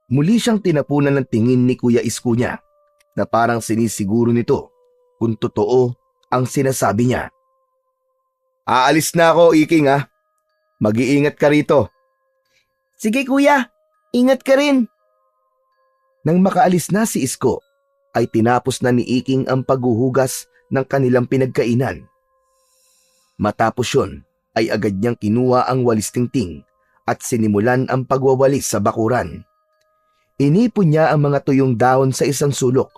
S1: Muli siyang tinapunan ng tingin ni Kuya Isko niya na parang sinisiguro nito kung totoo ang sinasabi niya. Aalis na ako, Iking ha. Mag-iingat ka rito.
S2: Sige kuya, ingat ka rin.
S1: Nang makaalis na si Isko, ay tinapos na ni Iking ang paghuhugas ng kanilang pinagkainan. Matapos yun, ay agad niyang kinuha ang walis tingting at sinimulan ang pagwawalis sa bakuran. Inipon niya ang mga tuyong dahon sa isang sulok.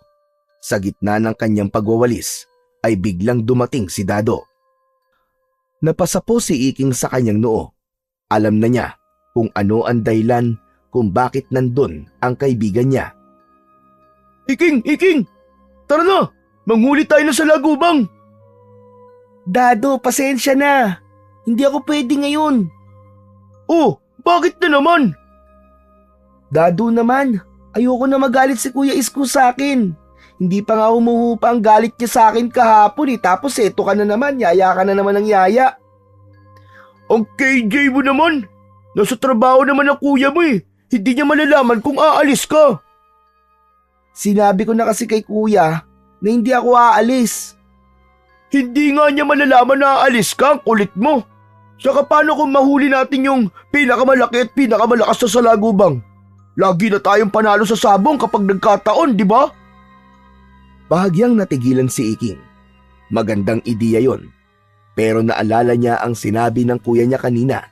S1: Sa gitna ng kanyang pagwawalis, ay biglang dumating si Dado. Napasapo si Iking sa kanyang noo. Alam na niya kung ano ang dahilan kung bakit nandun ang kaibigan niya.
S3: Iking! Iking! Tara na! Manghuli tayo na sa lagubang!
S2: Dado, pasensya na. Hindi ako pwede ngayon.
S3: Oh, bakit na naman?
S2: Dado naman, ayoko na magalit si Kuya Isko sa akin. Hindi pa nga humuhupa ang galit niya sa akin kahapon tapos eto ka na naman, yaya ka na naman ng yaya.
S3: Ang KJ mo naman! Nasa trabaho naman ang kuya mo eh. Hindi niya malalaman kung aalis ka.
S2: Sinabi ko na kasi kay kuya na hindi ako aalis.
S3: Hindi nga niya malalaman na aalis ka, ang kulit mo. Saka paano kung mahuli natin yung pinakamalaki at pinakamalakas na salagubang? Lagi na tayong panalo sa sabong kapag nagkataon, di ba?
S1: Bahagyang natigilan si Iking. Magandang ideya yon. Pero naalala niya ang sinabi ng kuya niya kanina,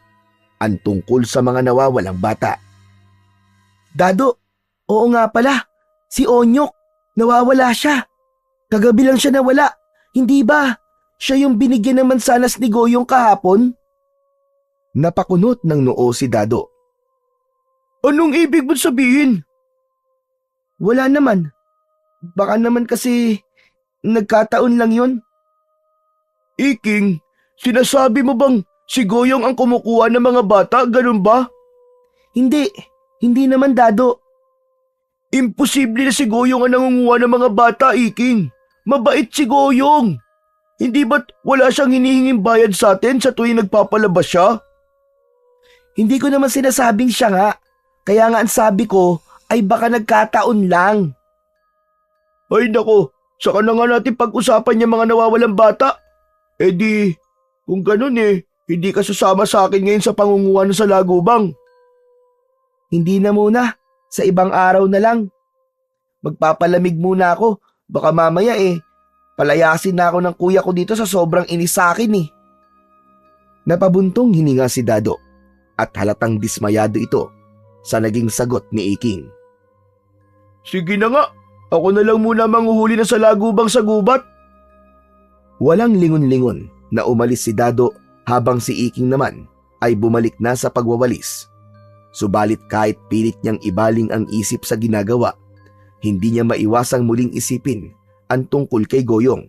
S1: ang tungkol sa mga nawawalang bata.
S2: Dado, oo nga pala, si Onyok, nawawala siya. Kagabi lang siya nawala, hindi ba? Siya yung binigyan ng mansanas ni Goyong kahapon?
S1: Napakunot ng noo si Dado.
S3: Anong ibig mo sabihin?
S2: Wala naman. Baka naman kasi nagkataon lang yun.
S3: Iking, sinasabi mo bang si Goyong ang kumukuha ng mga bata, ganun ba?
S2: Hindi naman Dado.
S3: Imposible na si Goyong ang nangunguha ng mga bata, Iking. Mabait si Goyong. Hindi ba't wala siyang hinihinging bayad sa atin sa tuwing nagpapalabas siya?
S2: Hindi ko naman sinasabing siya nga. Kaya nga ang sabi ko ay baka nagkataon lang.
S3: Ay nako, saka na nga natin pag-usapan yung mga nawawalang bata. Eh di, kung ganun hindi ka sasama sa akin ngayon sa pangunguha ng salagubang.
S2: Hindi na muna, sa ibang araw na lang. Magpapalamig muna ako, baka mamaya palayasin na ako ng kuya ko dito sa sobrang inis sa akin.
S1: Napabuntong hininga si Dado at halatang dismayado ito sa naging sagot ni Iking.
S3: Sige na nga, ako na lang muna manghuhuli ng salagubang sa gubat.
S1: Walang lingon-lingon na umalis si Dado habang si Iking naman ay bumalik na sa pagwawalis. Subalit kahit pilit niyang ibaling ang isip sa ginagawa, hindi niya maiwasang muling isipin ang tungkol kay Goyong.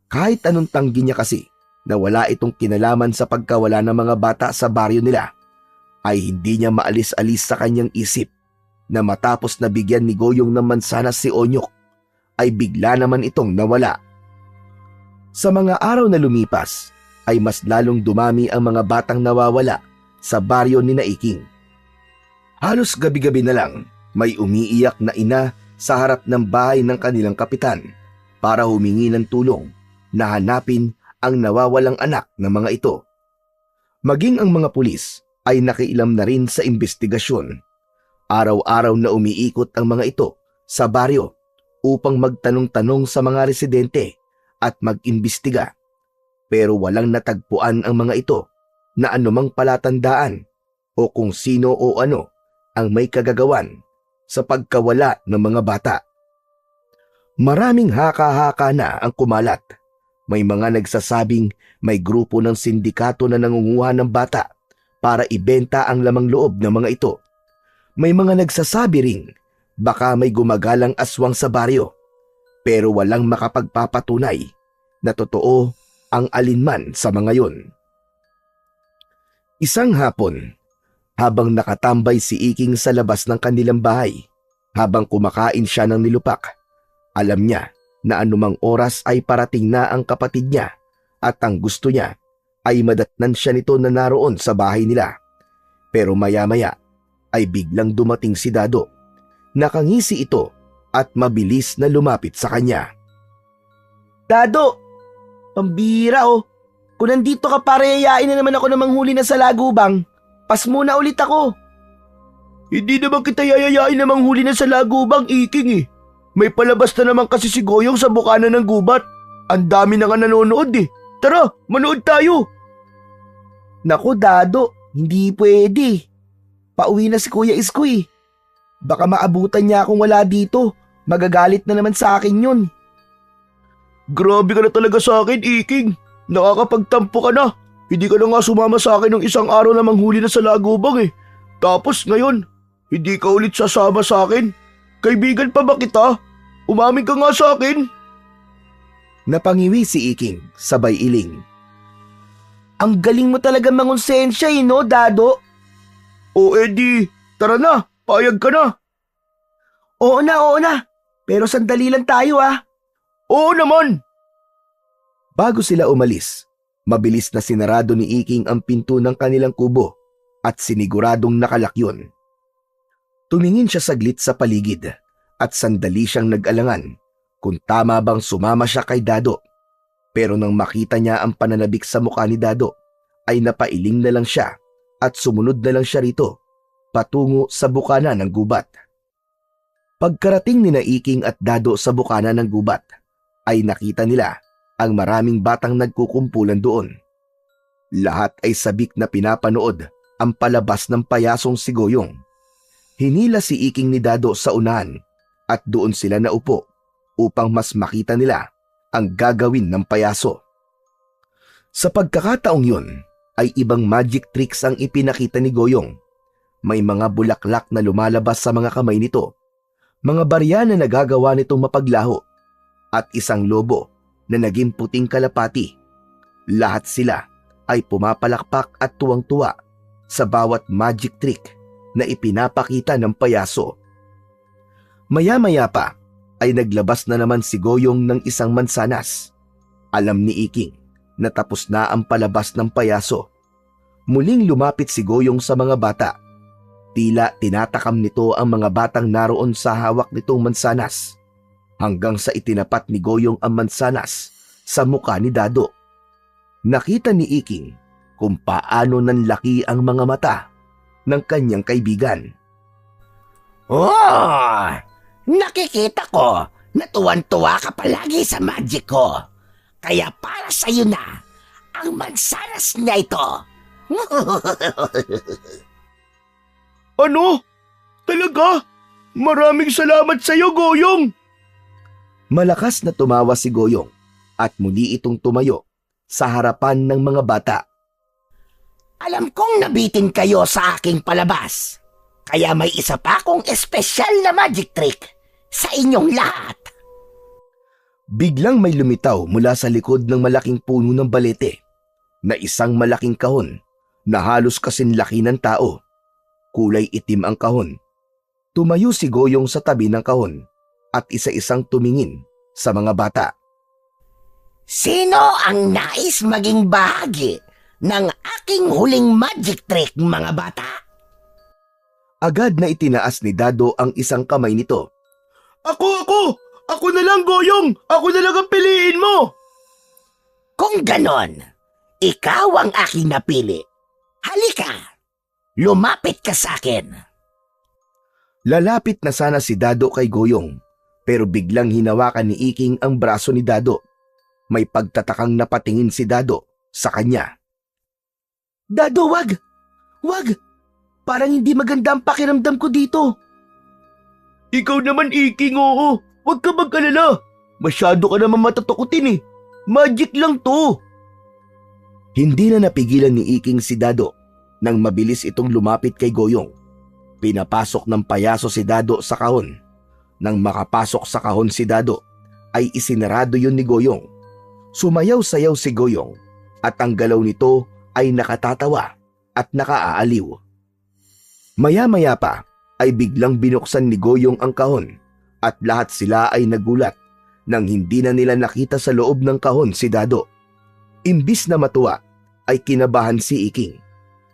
S1: Kahit anong tanggi niya kasi na wala itong kinalaman sa pagkawala ng mga bata sa baryo nila, ay hindi niya maalis-alis sa kanyang isip na matapos na bigyan ni Goyong ng mansanas si Onyok, ay bigla naman itong nawala. Sa mga araw na lumipas, ay mas lalong dumami ang mga batang nawawala sa baryo ni Iking. Halos gabi-gabi na lang, may umiiyak na ina sa harap ng bahay ng kanilang kapitan para humingi ng tulong na hanapin ang nawawalang anak ng mga ito. Maging ang mga pulis ay nakialam na rin sa investigasyon. Araw-araw na umiikot ang mga ito sa baryo upang magtanong-tanong sa mga residente at mag-imbestiga. Pero walang natagpuan ang mga ito na anumang palatandaan o kung sino o ano ang may kagagawan sa pagkawala ng mga bata. Maraming haka-haka na ang kumalat. May mga nagsasabing may grupo ng sindikato na nangunguha ng bata para ibenta ang lamang loob ng mga ito. May mga nagsasabi ring baka may gumagalang aswang sa baryo, pero walang makapagpapatunay na totoo ang alinman sa mga yon. Isang hapon, habang nakatambay si Iking sa labas ng kanilang bahay, habang kumakain siya ng nilupak, alam niya na anumang oras ay parating na ang kapatid niya at ang gusto niya ay madatnan siya nito na naroon sa bahay nila. Pero maya-maya ay biglang dumating si Dado Nakangisi ito at mabilis na lumapit sa kanya.
S2: Dado, pambira oh. Kung nandito ka pare, yayain na naman ako ng manghuli na sa lagubang. Pas muna ulit ako.
S3: Hindi naman kita yayayain na manghuli na sa lagubang, Iking eh. May palabas na naman kasi si Goyong sa bukana ng gubat. Ang dami na nga nanonood eh. Tara, manood tayo.
S2: Naku Dado, hindi pwede. Pauwi na si Kuya Isko eh. Baka maabutan niya akong wala dito. Magagalit na naman sa akin yun.
S3: Grabe ka na talaga sa akin, Iking. Nakakapagtampo ka na. Hindi ka na nga sumama sa akin ng isang araw na manghuli na sa lagubang eh. Tapos ngayon, hindi ka ulit sasama sa akin. Kaibigan pa ba kita? Umamin ka nga sa akin.
S1: Napangiwi si Iking sabay iling.
S2: Ang galing mo talaga mangonsensya eh no, Dado?
S3: O edi, tara na, payag ka na.
S2: Oo na. Pero sandali lang tayo ah.
S3: Oo naman.
S1: Bago sila umalis, mabilis na sinarado ni Iking ang pinto ng kanilang kubo at siniguradong nakalak yun. Tumingin siya saglit sa paligid at sandali siyang nag-alangan kung tama bang sumama siya kay Dado. Pero nang makita niya ang pananabik sa mukha ni Dado, ay napailing na lang siya at sumunod na lang siya rito, patungo sa bukana ng gubat. Pagkarating ni na Iking at Dado sa bukana ng gubat, ay nakita nila ang maraming batang nagkukumpulan doon. Lahat ay sabik na pinapanood ang palabas ng payasong si Goyong. Hinila si Iking ni Dado sa unahan at doon sila naupo upang mas makita nila ang gagawin ng payaso. Sa pagkakataong yun, ay ibang magic tricks ang ipinakita ni Goyong. May mga bulaklak na lumalabas sa mga kamay nito, mga barya na nagagawa nitong mapaglaho, at isang lobo na naging puting kalapati. Lahat sila ay pumapalakpak at tuwang-tuwa sa bawat magic trick na ipinapakita ng payaso. Maya-maya pa ay naglabas na naman si Goyong ng isang mansanas. Alam ni Iking na tapos na ang palabas ng payaso. Muling lumapit si Goyong sa mga bata. Tila tinatakam nito ang mga batang naroon sa hawak nitong mansanas, hanggang sa itinapat ni Goyong ang mansanas sa mukha ni Dado. Nakita ni Iking kung paano nanlaki ang mga mata ng kanyang kaibigan.
S4: Oh, nakikita ko na tuwan-tuwa ka palagi sa magic ko. Kaya para sa'yo na ang mansanas na ito.
S3: Ano? Talaga? Maraming salamat sa iyo, Goyong.
S1: Malakas na tumawa si Goyong at muli itong tumayo sa harapan ng mga bata.
S4: Alam kong nabitin kayo sa aking palabas. Kaya may isa pa akong espesyal na magic trick sa inyong lahat.
S1: Biglang may lumitaw mula sa likod ng malaking puno ng balete na isang malaking kahon na halos kasing laki ng tao. Kulay itim ang kahon. Tumayo si Goyong sa tabi ng kahon at isa-isang tumingin sa mga bata.
S4: Sino ang nais maging bahagi ng aking huling magic trick, mga bata?
S1: Agad na itinaas ni Dado ang isang kamay nito.
S3: Ako! Ako na lang, Goyong! Ako na lang ang piliin mo!
S4: Kung ganon, ikaw ang aking napili. Halika! Lumapit ka sa akin.
S1: Lalapit na sana si Dado kay Goyong, pero biglang hinawakan ni Iking ang braso ni Dado. May pagtatakang napatingin si Dado sa kanya.
S2: Dado, wag! Wag! Parang hindi maganda ang pakiramdam ko dito.
S3: Ikaw naman, Iking, oo. Huwag ka mag-alala. Masyado ka naman matatakutin eh. Magic lang to.
S1: Hindi na napigilan ni Iking si Dado nang mabilis itong lumapit kay Goyong. Pinapasok ng payaso si Dado sa kahon. Nang makapasok sa kahon si Dado, ay isinarado yun ni Goyong. Sumayaw-sayaw si Goyong at ang galaw nito ay nakatatawa at nakaaaliw. Maya-maya pa ay biglang binuksan ni Goyong ang kahon at lahat sila ay nagulat nang hindi na nila nakita sa loob ng kahon si Dado. Imbis na matuwa ay kinabahan si Iking.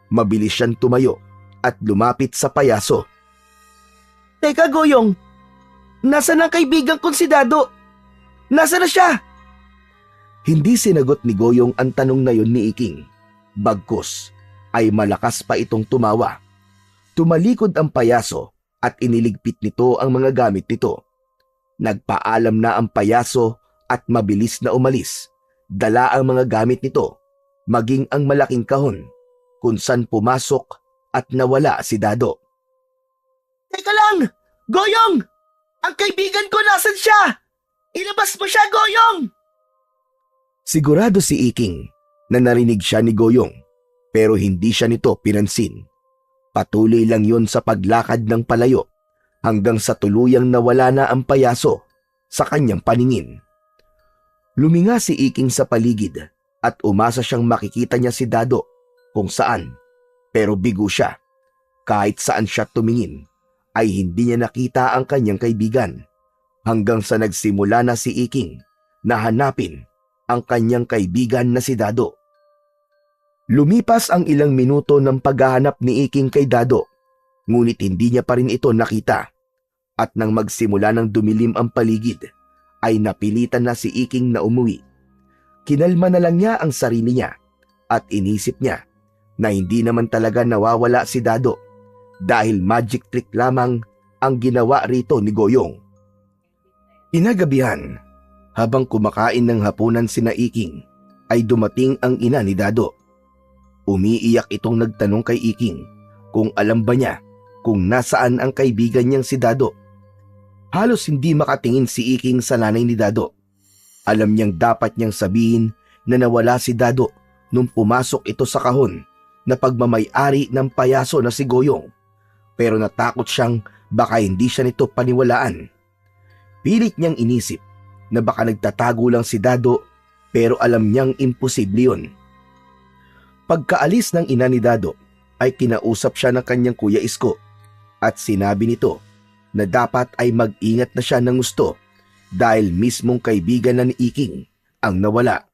S1: Mabilis siyang tumayo at lumapit sa payaso.
S2: Teka, Goyong. Nasaan ang kaibigan kong si Dado? Nasaan na siya?
S1: Hindi sinagot ni Goyong ang tanong na yon ni Iking. Bagkus ay malakas pa itong tumawa. Tumalikod ang payaso at iniligpit nito ang mga gamit nito. Nagpaalam na ang payaso at mabilis na umalis. Dala ang mga gamit nito, maging ang malaking kahon, kung saan pumasok at nawala si Dado.
S2: Teka lang! Goyong! Ang kaibigan ko nasan siya? Ilabas mo siya, Goyong!
S1: Sigurado si Iking na narinig siya ni Goyong, pero hindi siya nito pinansin. Patuloy lang yon sa paglakad ng palayo hanggang sa tuluyang nawala na ang payaso sa kanyang paningin. Luminga si Iking sa paligid at umasa siyang makikita niya si Dado kung saan, pero bigo siya. Kahit saan siya tumingin ay hindi niya nakita ang kanyang kaibigan hanggang sa nagsimula na si Iking na hanapin ang kanyang kaibigan na si Dado. Lumipas ang ilang minuto ng paghahanap ni Iking kay Dado, ngunit hindi niya pa rin ito nakita. At nang magsimula ng dumilim ang paligid, ay napilitan na si Iking na umuwi. Kinalma na lang niya ang sarili niya at inisip niya na hindi naman talaga nawawala si Dado dahil magic trick lamang ang ginawa rito ni Goyong. Inagabihan, habang kumakain ng hapunan sina Iking, ay dumating ang ina ni Dado. Umiiyak itong nagtanong kay Iking kung alam ba niya kung nasaan ang kaibigan niyang si Dado. Halos hindi makatingin si Iking sa nanay ni Dado. Alam niyang dapat niyang sabihin na nawala si Dado nung pumasok ito sa kahon na pagmamay-ari ng payaso na si Goyong. Pero natakot siyang baka hindi siya nito paniwalaan. Pilit niyang inisip na baka nagtatago lang si Dado pero alam niyang imposible yun. Pagkaalis ng ina ni Dado ay kinausap siya ng kanyang kuya Isko at sinabi nito na dapat ay mag-ingat na siya ng gusto dahil mismong kaibigan na ni Iking ang nawala.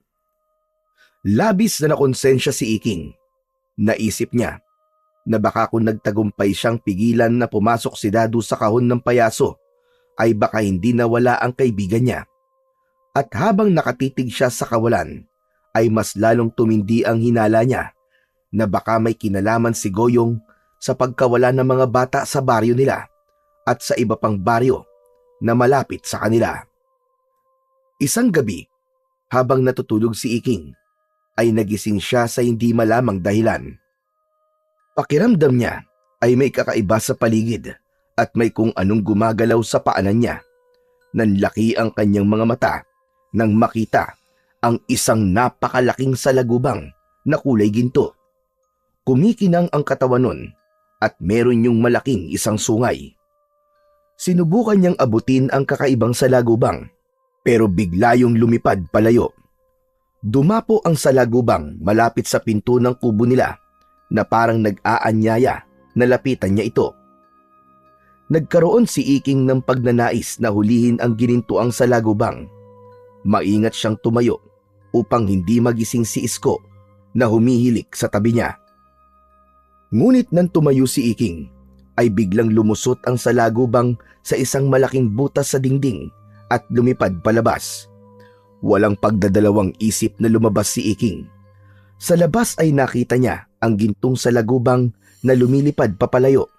S1: Labis na nakonsensya si Iking. Naisip niya na baka kung nagtagumpay siyang pigilan na pumasok si Dado sa kahon ng payaso ay baka hindi nawala ang kaibigan niya. At habang nakatitig siya sa kawalan ay mas lalong tumindi ang hinala niya na baka may kinalaman si Goyong sa pagkawala ng mga bata sa baryo nila at sa iba pang baryo na malapit sa kanila. Isang gabi, habang natutulog si Iking, ay nagising siya sa hindi malamang dahilan. Pakiramdam niya ay may kakaiba sa paligid at may kung anong gumagalaw sa paanan niya. Nanlaki ang kanyang mga mata nang makita ang isang napakalaking salagubang na kulay ginto. Kumikinang ang katawan nun at meron yung malaking isang sungay. Sinubukan niyang abutin ang kakaibang salagubang pero bigla yung lumipad palayo. Dumapo ang salagubang malapit sa pinto ng kubo nila na parang nag-aanyaya na lapitan niya ito. Nagkaroon si Iking ng pagnanais na hulihin ang ginintuang salagubang. Maingat siyang tumayo upang hindi magising si Isko na humihilik sa tabi niya. Ngunit nang tumayo si Iking, ay biglang lumusot ang salagubang sa isang malaking butas sa dingding at lumipad palabas. Walang pagdadalawang isip na lumabas si Iking. Sa labas ay nakita niya ang gintong salagubang na lumilipad papalayo.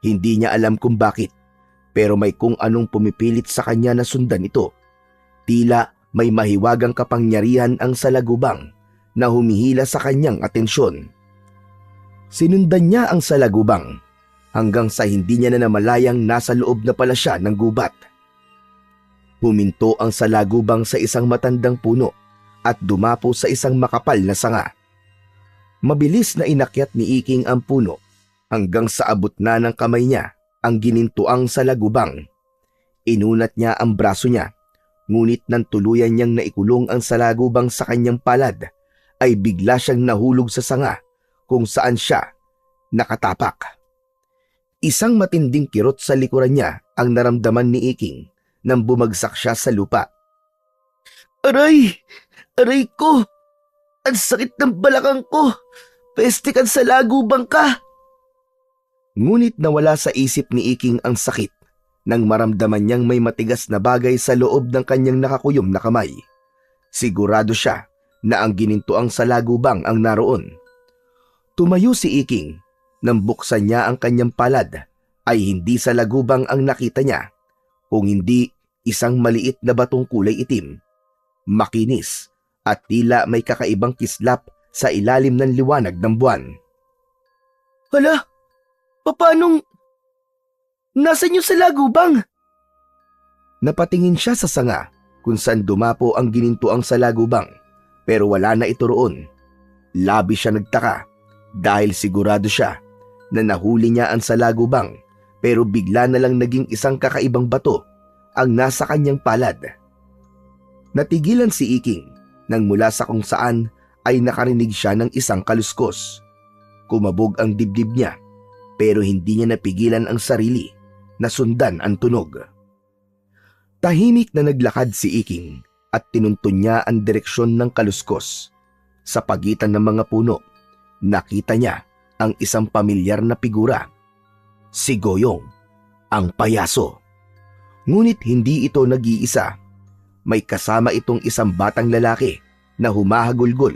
S1: Hindi niya alam kung bakit, pero may kung anong pumipilit sa kanya na sundan ito. Tila may mahiwagang kapangyarihan ang salagubang na humihila sa kanyang atensyon. Sinundan niya ang salagubang hanggang sa hindi niya na namalayang nasa loob na pala siya ng gubat. Huminto ang salagubang sa isang matandang puno at dumapo sa isang makapal na sanga. Mabilis na inakyat ni Iking ang puno hanggang sa abot na ng kamay niya ang ginintuang salagubang. Inunat niya ang braso niya, ngunit nang tuluyan niyang naikulong ang salagubang sa kanyang palad, ay bigla siyang nahulog sa sanga kung saan siya nakatapak. Isang matinding kirot sa likuran niya ang naramdaman ni Iking nang bumagsak siya sa lupa.
S2: Aray! Aray ko! Ang sakit ng balakang ko! Peste ka sa lagubang ka!
S1: Ngunit nawala sa isip ni Iking ang sakit nang maramdaman niyang may matigas na bagay sa loob ng kanyang nakakuyom na kamay. Sigurado siya na ang ginintuang salagubang ang naroon. Tumayo si Iking. Nang buksan niya ang kanyang palad ay hindi salagubang ang nakita niya, kung hindi isang maliit na batong kulay itim, makinis at tila may kakaibang kislap sa ilalim ng liwanag ng buwan.
S2: Hala, paanong... Nasaan yung salagubang?
S1: Napatingin siya sa sanga kung saan dumapo ang ginintuang salagubang, pero wala na ito roon. Labi siya nagtaka dahil sigurado siya na nahuli niya ang salagubang, pero bigla na lang naging isang kakaibang bato ang nasa kanyang palad. Natigilan si Iking nang mula sa kung saan ay nakarinig siya ng isang kaluskos. Kumabog ang dibdib niya, pero hindi niya napigilan ang sarili na sundan ang tunog. Tahimik na naglakad si Iking at tinuntun niya ang direksyon ng kaluskos. Sa pagitan ng mga puno, nakita niya ang isang pamilyar na figura. Si Goyong, ang payaso. Ngunit hindi ito nag-iisa. May kasama itong isang batang lalaki na humahagulgol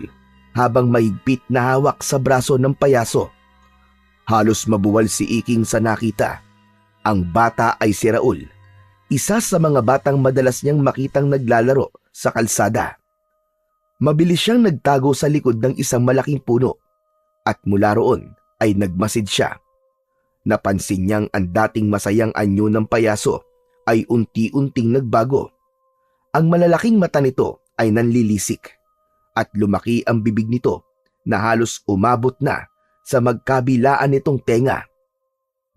S1: habang mahigpit na hawak sa braso ng payaso. Halos mabuwal si Iking sa nakita. Ang bata ay si Raul, isa sa mga batang madalas niyang makitang naglalaro sa kalsada. Mabilis siyang nagtago sa likod ng isang malaking puno at mula roon ay nagmasid siya. Napansin niyang ang dating masayang anyo ng payaso ay unti-unting nagbago. Ang malalaking mata nito ay nanlilisik at lumaki ang bibig nito na halos umabot na sa magkabilaan nitong tenga.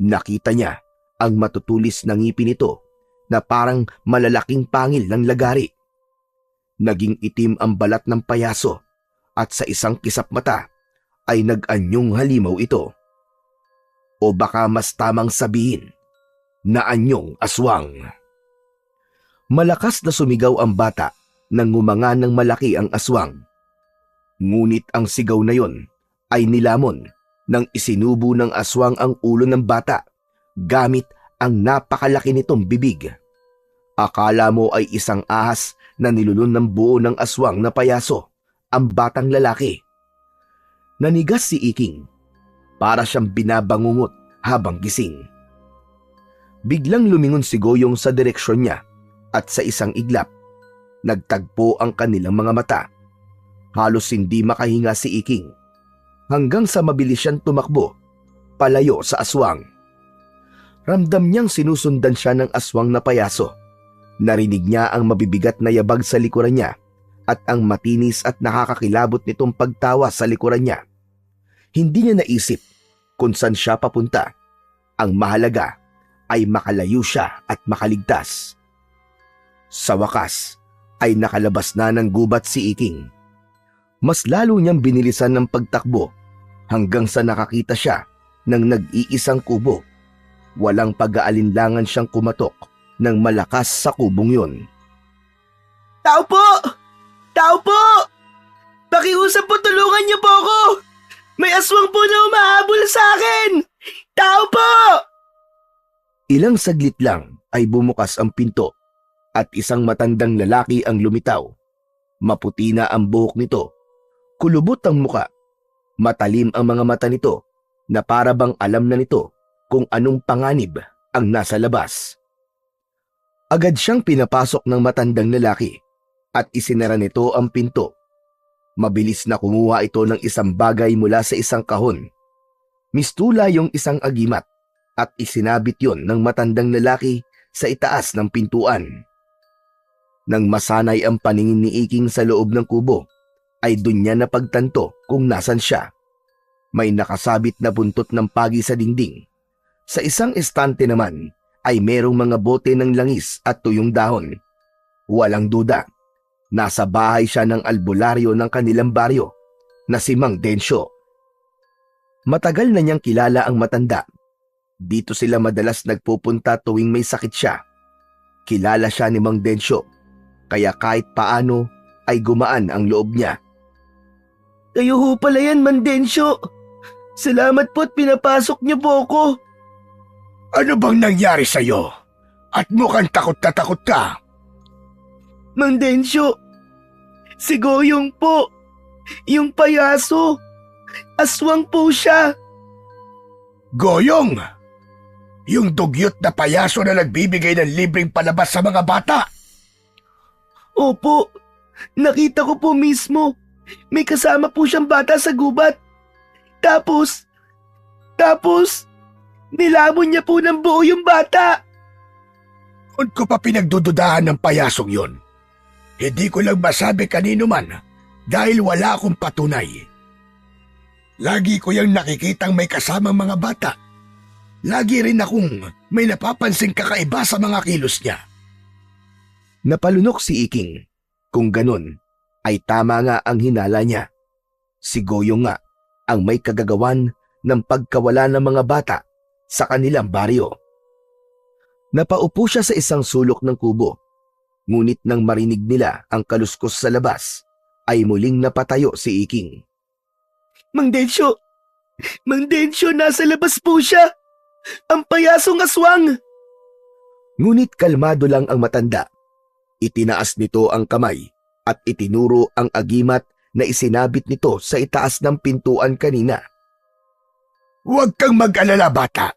S1: Nakita niya ang matutulis na ngipin nito na parang malalaking pangil ng lagari. Naging itim ang balat ng payaso at sa isang kisap mata ay nag-anyong halimaw ito. O baka mas tamang sabihin na anyong aswang. Malakas na sumigaw ang bata nang ngumanga ng malaki ang aswang. Ngunit ang sigaw na yon ay nilamon nang isinubo ng aswang ang ulo ng bata gamit ang napakalaki nitong bibig. Akala mo ay isang ahas na nilulun ng buo ng aswang na payaso ang batang lalaki. Nanigas si Iking, para siyang binabangungot habang gising. Biglang lumingon si Goyong sa direksyon niya at sa isang iglap, nagtagpo ang kanilang mga mata. Halos hindi makahinga si Iking hanggang sa mabilis siyang tumakbo palayo sa aswang. Ramdam niyang sinusundan siya ng aswang na payaso. Narinig niya ang mabibigat na yabag sa likuran niya at ang matinis at nakakakilabot nitong pagtawa sa likuran niya. Hindi niya naisip kung saan siya papunta. Ang mahalaga ay makalayo siya at makaligtas. Sa wakas ay nakalabas na ng gubat si Iking. Mas lalo niyang binilisan ng pagtakbo hanggang sa nakakita siya ng nag-iisang kubo. Walang pag-aalinlangan siyang kumatok ng malakas sa kubong yon.
S2: Tao po! Tao po! Pakiusap po, tulungan niyo po ako! May aswang po na umahabol sa akin! Tao po!
S1: Ilang saglit lang ay bumukas ang pinto at isang matandang lalaki ang lumitaw. Maputi na ang buhok nito, kulubot ang muka, matalim ang mga mata nito na para bang alam na nito kung anong panganib ang nasa labas. Agad siyang pinapasok ng matandang lalaki at isinara nito ang pinto. Mabilis na kumuha ito ng isang bagay mula sa isang kahon. Mistula yung isang agimat at isinabit yon ng matandang lalaki sa itaas ng pintuan. Nang masanay ang paningin ni Iking sa loob ng kubo, ay dun niya napagtanto kung nasan siya. May nakasabit na buntot ng pagi sa dingding. Sa isang estante naman ay merong mga bote ng langis at tuyong dahon. Walang duda, nasa bahay siya ng albularyo ng kanilang baryo na si Mang Densyo. Matagal na niyang kilala ang matanda. Dito sila madalas nagpupunta tuwing may sakit siya. Kilala siya ni Mang Densyo, kaya kahit paano ay gumaan ang loob niya.
S2: Kayo ho pala yan, Mang Densyo. Salamat po at pinapasok niyo po ako.
S3: Ano bang nangyari sa'yo? At mukhang takot na takot ka.
S2: Mang Densyo, si Goyong po. Yung payaso. Aswang po siya.
S3: Goyong! Yung dugyot na payaso na nagbibigay ng libreng palabas sa mga bata.
S2: Opo, nakita ko po mismo. May kasama po siyang bata sa gubat. Tapos, nilamon niya po ng buo yung bata.
S3: Noon ko pa pinagdududahan ng payasong yon. Hindi ko lang masabi kanino man dahil wala akong patunay. Lagi ko yung nakikitang may kasamang mga bata. Lagi rin akong may napapansing kakaiba sa mga kilos niya.
S1: Napalunok si Iking. Kung ganun, ay tama nga ang hinala niya. Si Goyong nga ang may kagagawan ng pagkawala ng mga bata sa kanilang baryo. Napaupo siya sa isang sulok ng kubo. Ngunit nang marinig nila ang kaluskos sa labas, ay muling napatayo si Iking.
S2: Mang Densyo, nasa labas po siya. Ang payasong aswang.
S1: Ngunit kalmado lang ang matanda. Itinaas nito ang kamay at itinuro ang agimat na isinabit nito sa itaas ng pintuan kanina.
S3: Huwag kang mag-alala, bata.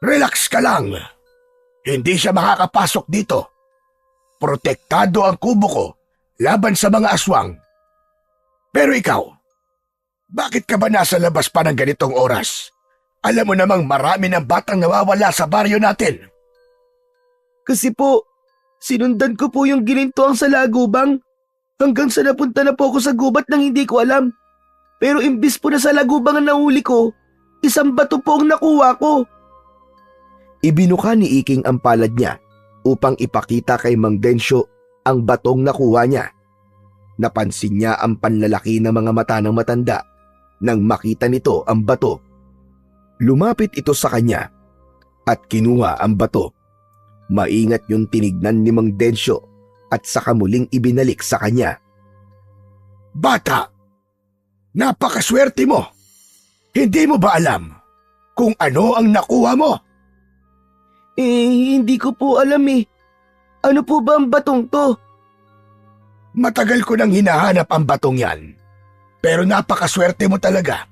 S3: Relax ka lang. Hindi siya makakapasok dito. Protektado ang kubo ko laban sa mga aswang. Pero ikaw, bakit ka ba nasa labas pa ng ganitong oras? Alam mo namang marami ng batang nawawala sa baryo natin.
S2: Kasi po, sinundan ko po yung ginintuang sa lagubang hanggang sa napunta na po ako sa gubat nang hindi ko alam. Pero imbis po na sa lagubang ang nahuli ko, isang bato po ang nakuha ko.
S1: Ibinuka ni Iking ang palad niya upang ipakita kay Mang Densyo ang batong nakuha niya. Napansin niya ang panlalaki ng mga mata ng matanda nang makita nito ang bato. Lumapit ito sa kanya at kinuha ang bato. Maingat yung tinignan ni Mang Densyo at saka muling ibinalik sa kanya.
S3: Bata, napakaswerte mo. Hindi mo ba alam kung ano ang nakuha mo?
S2: Hindi ko po alam eh. Ano po ba ang batong to?
S3: Matagal ko nang hinahanap ang batong yan. Pero napakaswerte mo talaga.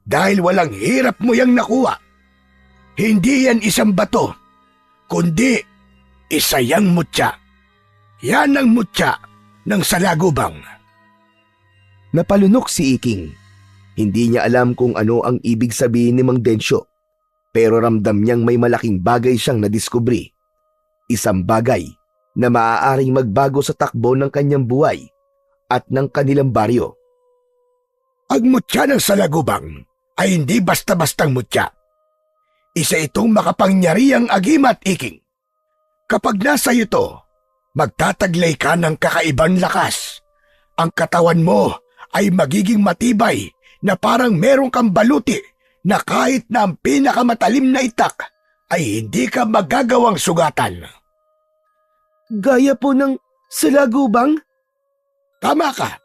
S3: Dahil walang hirap mo yang nakuha. Hindi yan isang bato, kundi isa yang mutya. Yan ang mutya ng salagubang.
S1: Napalunok si Iking. Hindi niya alam kung ano ang ibig sabihin ni Mang Densyo, pero ramdam niyang may malaking bagay siyang nadiskubri. Isang bagay na maaaring magbago sa takbo ng kanyang buhay at ng kanilang baryo.
S3: Ang mutya ng salagubang ay hindi basta-bastang mutya. Isa itong makapangyarihang agimat, Iking. Kapag nasa iyo to, magtataglay ka ng kakaibang lakas. Ang katawan mo ay magiging matibay na parang meron kang baluti na kahit na ang pinakamatalim na itak ay hindi ka magagawang sugatan.
S2: Gaya po ng salagubang?
S3: Tama ka.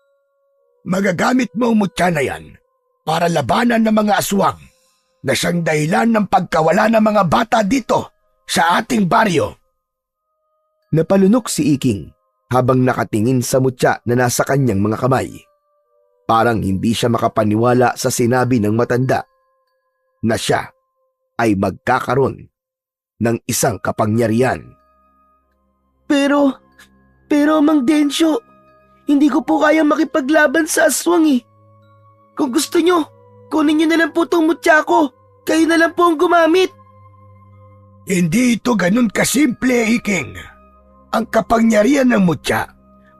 S3: Magagamit mo ang mutya na yan para labanan ng mga aswang na siyang dahilan ng pagkawala ng mga bata dito sa ating baryo.
S1: Napalunok si Iking habang nakatingin sa mutya na nasa kanyang mga kamay. Parang hindi siya makapaniwala sa sinabi ng matanda na siya ay magkakaroon ng isang kapangyarihan.
S2: Pero Mang Densyo, hindi ko po kaya makipaglaban sa aswang eh. Kung gusto nyo, kunin nyo na lang po tong mutya ko. Kayo na lang po ang gumamit.
S3: Hindi ito ganun kasimple, Iking. Ang kapangyarihan ng mutya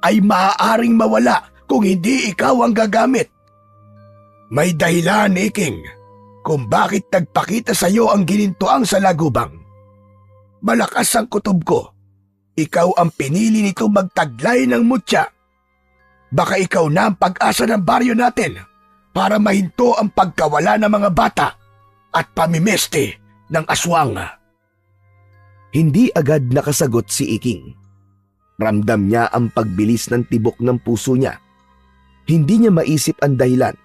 S3: ay maaaring mawala kung hindi ikaw ang gagamit. May dahilan, Iking, kung bakit nagpakita sa iyo ang ginintuang salagubang. Malakas ang kutob ko. Ikaw ang pinili nito magtaglay ng mutya. Baka ikaw na ang pag-asa ng baryo natin para mahinto ang pagkawala ng mga bata at pamimeste ng aswang.
S1: Hindi agad nakasagot si Iking. Ramdam niya ang pagbilis ng tibok ng puso niya. Hindi niya maisip ang dahilan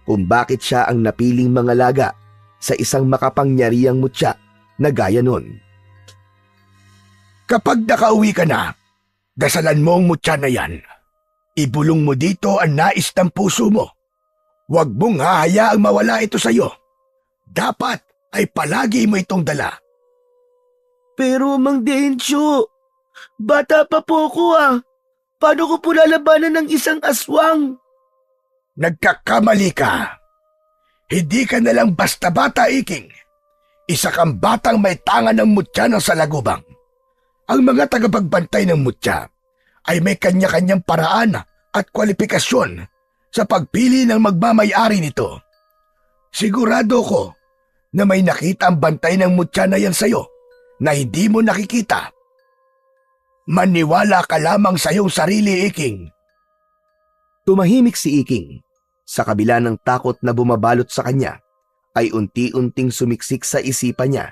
S1: kung bakit siya ang napiling mangalaga sa isang makapangyarihang mutya na gaya nun.
S3: Kapag nakauwi ka na, dasalan mo ang mutya na yan. Ibulong mo dito ang nais ng puso mo. Huwag mong hahayaang mawala ito sa'yo. Dapat ay palagi mo itong dala.
S2: Pero Mang Densyo, bata pa po ako ah. Paano ko po lalabanan ng isang aswang?
S3: Nagkakamali ka. Hindi ka nalang basta bata, Iking. Isa kang batang may tangan ng mutya ng salagubang. Ang mga tagapagbantay ng mutya ay may kanya-kanyang paraan at kwalifikasyon sa pagpili ng magmamay-ari nito. Sigurado ko na may nakita ang bantay ng mutya na yan sa'yo na hindi mo nakikita. Maniwala ka lamang sa iyong sarili, Iking.
S1: Tumahimik si Iking. Sa kabila ng takot na bumabalot sa kanya, ay unti-unting sumiksik sa isipan niya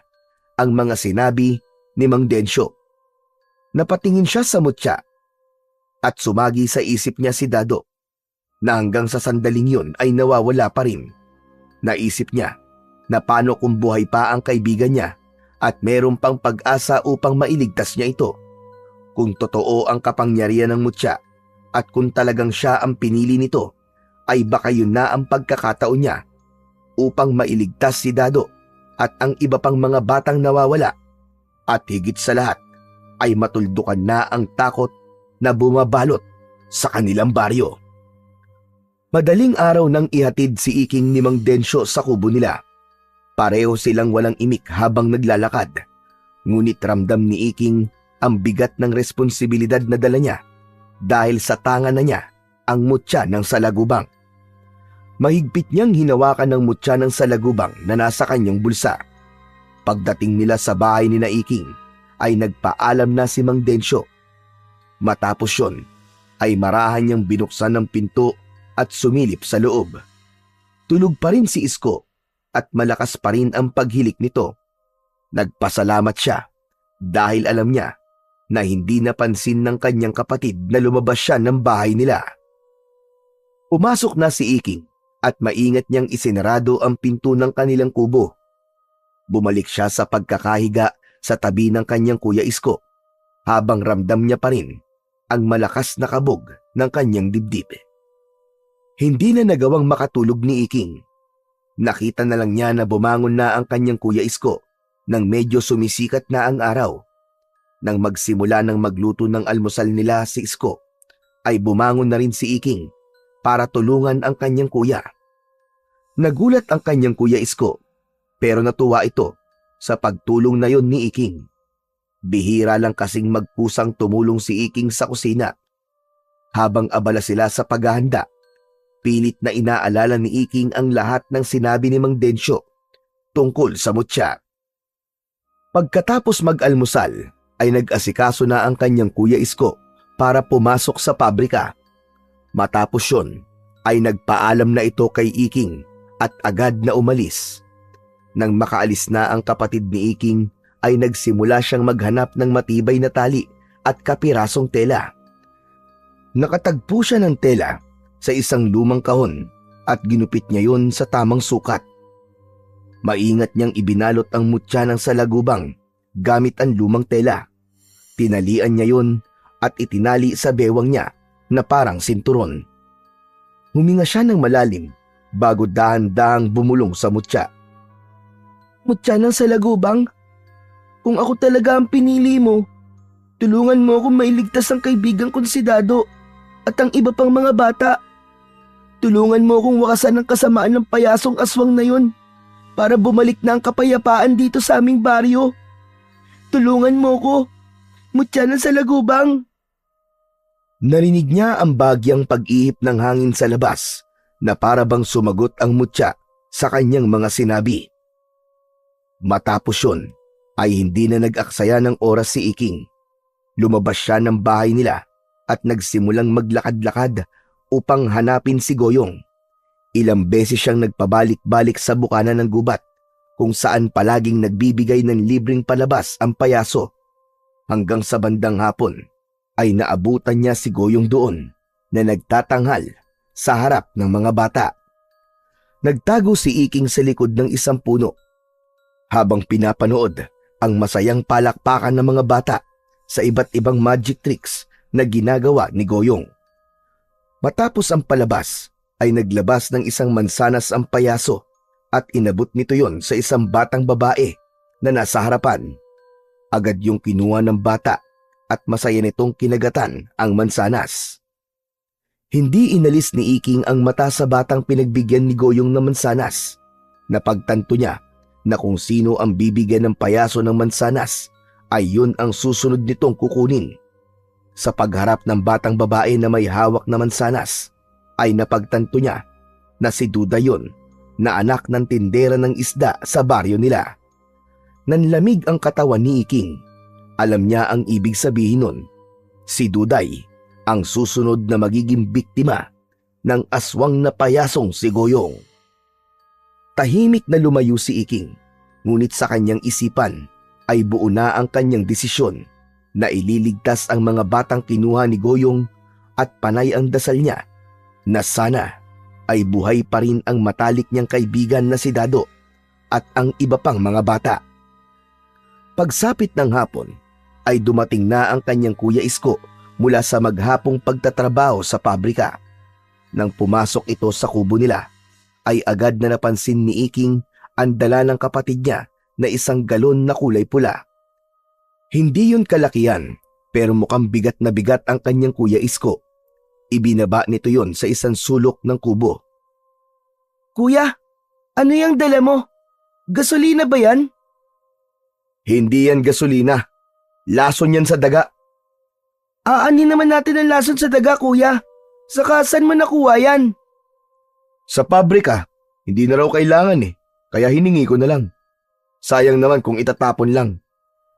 S1: ang mga sinabi ni Mang Densyo. Napatingin siya sa mutya at sumagi sa isip niya si Dado na hanggang sa sandaling yun ay nawawala pa rin. Naisip niya na paano kung buhay pa ang kaibigan niya at meron pang pag-asa upang mailigtas niya ito. Kung totoo ang kapangyarihan ng mutya at kung talagang siya ang pinili nito, ay baka yun na ang pagkakataon niya upang mailigtas si Dado at ang iba pang mga batang nawawala. At higit sa lahat ay matuldukan na ang takot na bumabalot sa kanilang baryo. Madaling araw nang ihatid si Iking ni Mang Densyo sa kubo nila. Pareho silang walang imik habang naglalakad. Ngunit ramdam ni Iking ang bigat ng responsibilidad na dala niya dahil sa tanga na niya ang mutya ng salagubang. Mahigpit niyang hinawakan ng mutya ng salagubang na nasa kanyang bulsa. Pagdating nila sa bahay ni Iking ay nagpaalam na si Mang Densyo. Matapos yun ay marahan niyang binuksan ng pinto at sumilip sa loob. Tulog pa rin si Isko at malakas pa rin ang paghilik nito. Nagpasalamat siya dahil alam niya na hindi napansin ng kanyang kapatid na lumabas siya ng bahay nila. Pumasok na si Iking at maingat niyang isinarado ang pinto ng kanilang kubo. Bumalik siya sa pagkakahiga sa tabi ng kanyang kuya Isko habang ramdam niya pa rin ang malakas na kabog ng kanyang dibdib. Hindi na nagawang makatulog ni Iking. Nakita na lang niya na bumangon na ang kanyang kuya Isko nang medyo sumisikat na ang araw. Nang magsimula ng magluto ng almusal nila si Isko, ay bumangon na rin si Iking para tulungan ang kanyang kuya. Nagulat ang kanyang kuya Isko, pero natuwa ito sa pagtulong na yon ni Iking. Bihira lang kasing magpusang tumulong si Iking sa kusina. Habang abala sila sa paghahanda, pilit na inaalala ni Iking ang lahat ng sinabi ni Mang Densyo tungkol sa mutya. Pagkatapos mag-almusal, ay nag-asikaso na ang kanyang kuya Isko para pumasok sa pabrika. Matapos yun, ay nagpaalam na ito kay Iking at agad na umalis. Nang makaalis na ang kapatid ni Iking, ay nagsimula siyang maghanap ng matibay na tali at kapirasong tela. Nakatagpo siya ng tela sa isang lumang kahon at ginupit niya yun sa tamang sukat. Maingat niyang ibinalot ang mutya ng salagubang gamit ang lumang tela. Tinalian niya yun at itinali sa bewang niya na parang sinturon. Huminga siya ng malalim bago dahan-dahang bumulong sa mutya.
S2: Mutya ng salagubang, kung ako talaga ang pinili mo, tulungan mo akong mailigtas ang kaibigan kong si Dado at ang iba pang mga bata. Tulungan mo akong wakasan ang kasamaan ng payasong aswang na yun para bumalik na ang kapayapaan dito sa aming baryo. Tulungan mo ko, mutya ng salagubang.
S1: Narinig niya ang bagyang pag-ihip ng hangin sa labas na para bang sumagot ang mutya sa kanyang mga sinabi. Matapos yun, ay hindi na nag-aksaya ng oras si Iking. Lumabas siya ng bahay nila at nagsimulang maglakad-lakad upang hanapin si Goyong. Ilang beses siyang nagpabalik-balik sa bukana ng gubat kung saan palaging nagbibigay ng libreng palabas ang payaso. Hanggang sa bandang hapon ay naabutan niya si Goyong doon na nagtatanghal sa harap ng mga bata. Nagtago si Iking sa likod ng isang puno. Habang pinapanood ang masayang palakpakan ng mga bata sa iba't ibang magic tricks na ginagawa ni Goyong. Matapos ang palabas ay naglabas ng isang mansanas ang payaso at inabot nito yon sa isang batang babae na nasa harapan. Agad yung kinuha ng bata at masaya nitong kinagatan ang mansanas. Hindi inalis ni Iking ang mata sa batang pinagbigyan ni Goyong ng mansanas. Napagtanto niya na kung sino ang bibigyan ng payaso ng mansanas ay yun ang susunod nitong kukunin. Sa pagharap ng batang babae na may hawak na mansanas ay napagtanto niya na si Duda yun na anak ng tindera ng isda sa baryo nila. Nanlamig ang katawan ni Iking. Alam niya ang ibig sabihin nun. Si Duday ang susunod na magiging biktima ng aswang na payasong si Goyong. Tahimik na lumayo si Iking, ngunit sa kanyang isipan ay buo na ang kanyang desisyon na ililigtas ang mga batang kinuha ni Goyong at panay ang dasal niya na sana ay buhay pa rin ang matalik niyang kaibigan na si Dado at ang iba pang mga bata. Pagsapit ng hapon ay dumating na ang kanyang kuya Isko mula sa maghapong pagtatrabaho sa pabrika. Nang pumasok ito sa kubo nila, ay agad na napansin ni Iking ang dala ng kapatid niya na isang galon na kulay pula. Hindi yun kalakihan, pero mukhang bigat na bigat ang kanyang kuya Isko. Ibinaba nito yon sa isang sulok ng kubo.
S2: Kuya, ano yung dala mo? Gasolina ba yan?
S1: Hindi yan gasolina. Lason yan sa daga.
S2: Aanin naman natin ang lason sa daga, kuya. Saka saan mo nakuha yan?
S1: Sa pabrika, hindi na raw kailangan kaya hiningi ko na lang. Sayang naman kung itatapon lang.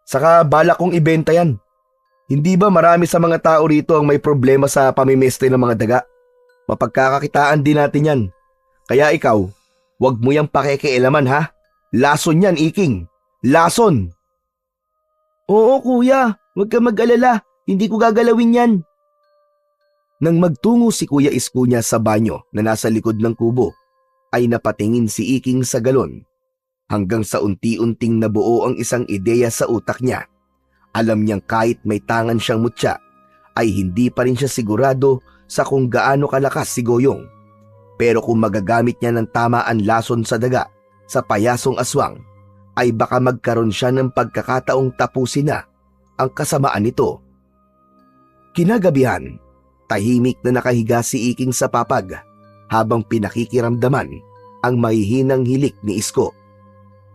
S1: Saka balak kong ibenta yan. Hindi ba marami sa mga tao rito ang may problema sa pamimestre ng mga daga? Mapagkakakitaan din natin yan. Kaya ikaw, wag mo yang pakikialaman ha. Lason yan, Iking. Lason!
S2: Oo, kuya. Huwag ka mag-alala. Hindi ko gagalawin yan.
S1: Nang magtungo si Kuya Isko niya sa banyo na nasa likod ng kubo, ay napatingin si Iking sa galon. Hanggang sa unti-unting nabuo ang isang ideya sa utak niya. Alam niyang kahit may tangan siyang mutya, ay hindi pa rin siya sigurado sa kung gaano kalakas si Goyong. Pero kung magagamit niya ng tama ang lason sa daga sa payasong aswang, ay baka magkaroon siya ng pagkakataong tapusin na ang kasamaan nito. Kinagabihan, tahimik na nakahiga si Iking sa papag habang pinakikiramdaman ang mahihinang hilik ni Isko.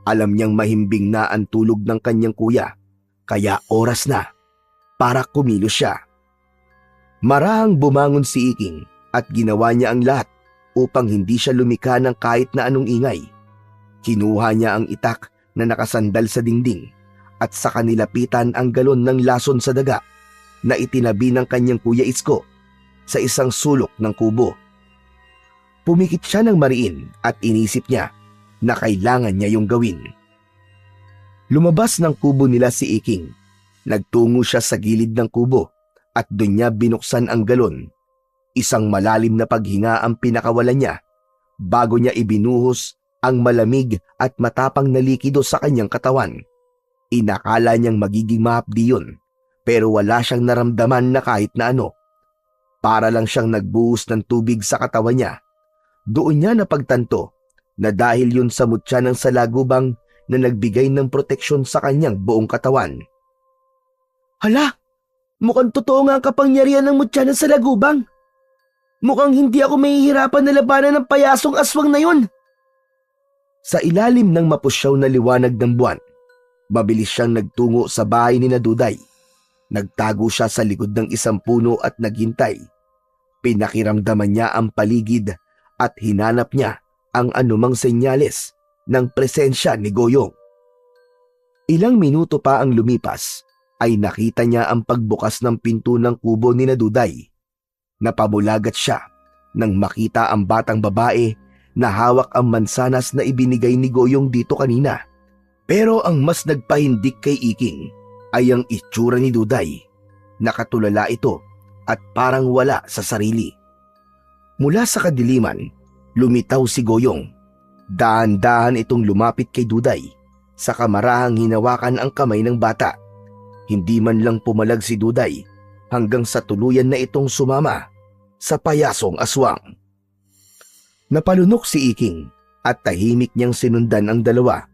S1: Alam niyang mahimbing na ang tulog ng kanyang kuya, kaya oras na para kumilos siya. Marahang bumangon si Iking at ginawa niya ang lahat upang hindi siya lumika ng kahit na anong ingay. Kinuha niya ang itak na nakasandal sa dingding at sa kanilapitan ang galon ng lason sa daga na itinabi ng kanyang kuya Isko sa isang sulok ng kubo. Pumikit siya ng mariin at inisip niya na kailangan niya yung gawin. Lumabas ng kubo nila si Iking. Nagtungo siya sa gilid ng kubo at doon niya binuksan ang galon. Isang malalim na paghinga ang pinakawalan niya bago niya ibinuhos ang malamig at matapang na likido sa kanyang katawan. Inakala niyang magiging mahapdi yun, pero wala siyang naramdaman na kahit na ano. Para lang siyang nagbuhos ng tubig sa katawan niya. Doon niya napagtanto na dahil yun sa mutya ng salagubang na nagbigay ng proteksyon sa kanyang buong katawan.
S2: Hala, mukhang totoo nga ang kapangyarihan ng mutya ng salagubang. Mukhang hindi ako mahihirapan na labanan ng payasong aswang na yun.
S1: Sa ilalim ng mapusyaw na liwanag ng buwan, mabilis siyang nagtungo sa bahay ni Duday. Nagtago siya sa likod ng isang puno at naghintay. Pinakiramdaman niya ang paligid at hinanap niya ang anumang senyales ng presensya ni Goyong. Ilang minuto pa ang lumipas ay nakita niya ang pagbukas ng pinto ng kubo ni Duday. Napabulagat siya nang makita ang batang babae na hawak ang mansanas na ibinigay ni Goyong dito kanina. Pero ang mas nagpahindik kay Iking ay ang itsura ni Duday. Nakatulala ito at parang wala sa sarili. Mula sa kadiliman, lumitaw si Goyong. Dahan-dahan itong lumapit kay Duday. sa kamarahang hinawakan ang kamay ng bata. Hindi man lang pumalag si Duday hanggang sa tuluyan na itong sumama sa payasong aswang. Napalunok si Iking at tahimik niyang sinundan ang dalawa.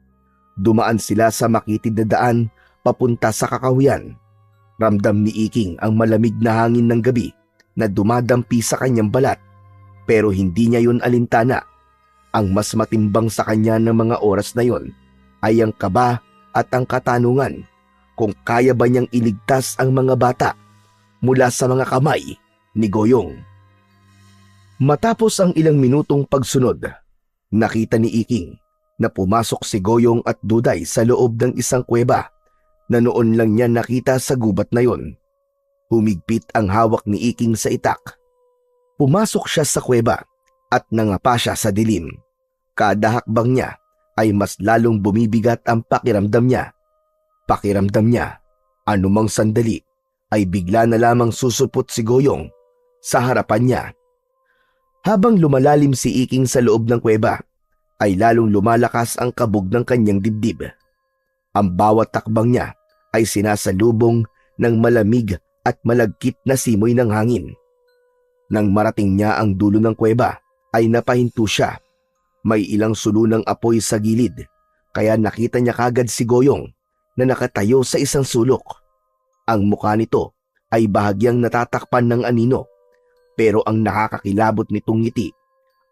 S1: Dumaan sila sa makitid na daan papunta sa kakahuyan. Ramdam ni Iking ang malamig na hangin ng gabi na dumadampi sa kanyang balat, pero hindi niya yun alintana. Ang mas matimbang sa kanya ng mga oras na yon ay ang kaba at ang katanungan kung kaya ba niyang iligtas ang mga bata mula sa mga kamay ni Goyong. Matapos ang ilang minutong pagsunod, nakita ni Iking na pumasok si Goyong at Duday sa loob ng isang kuweba na noon lang niya nakita sa gubat na yon. Humigpit ang hawak ni Iking sa itak. Pumasok siya sa kuweba at nangapa siya sa dilim. Kada hakbang niya ay mas lalong bumibigat ang pakiramdam niya. Pakiramdam niya, anumang sandali ay bigla na lamang susupot si Goyong sa harapan niya. Habang lumalalim si Iking sa loob ng kuweba, ay lalong lumalakas ang kabog ng kanyang dibdib. Ang bawat takbang niya ay sinasalubong ng malamig at malagkit na simoy ng hangin. Nang marating niya ang dulo ng kuweba, ay napahinto siya. May ilang sulo ng apoy sa gilid, kaya nakita niya kagad si Goyong na nakatayo sa isang sulok. Ang mukha nito ay bahagyang natatakpan ng anino, pero ang nakakakilabot nitong ngiti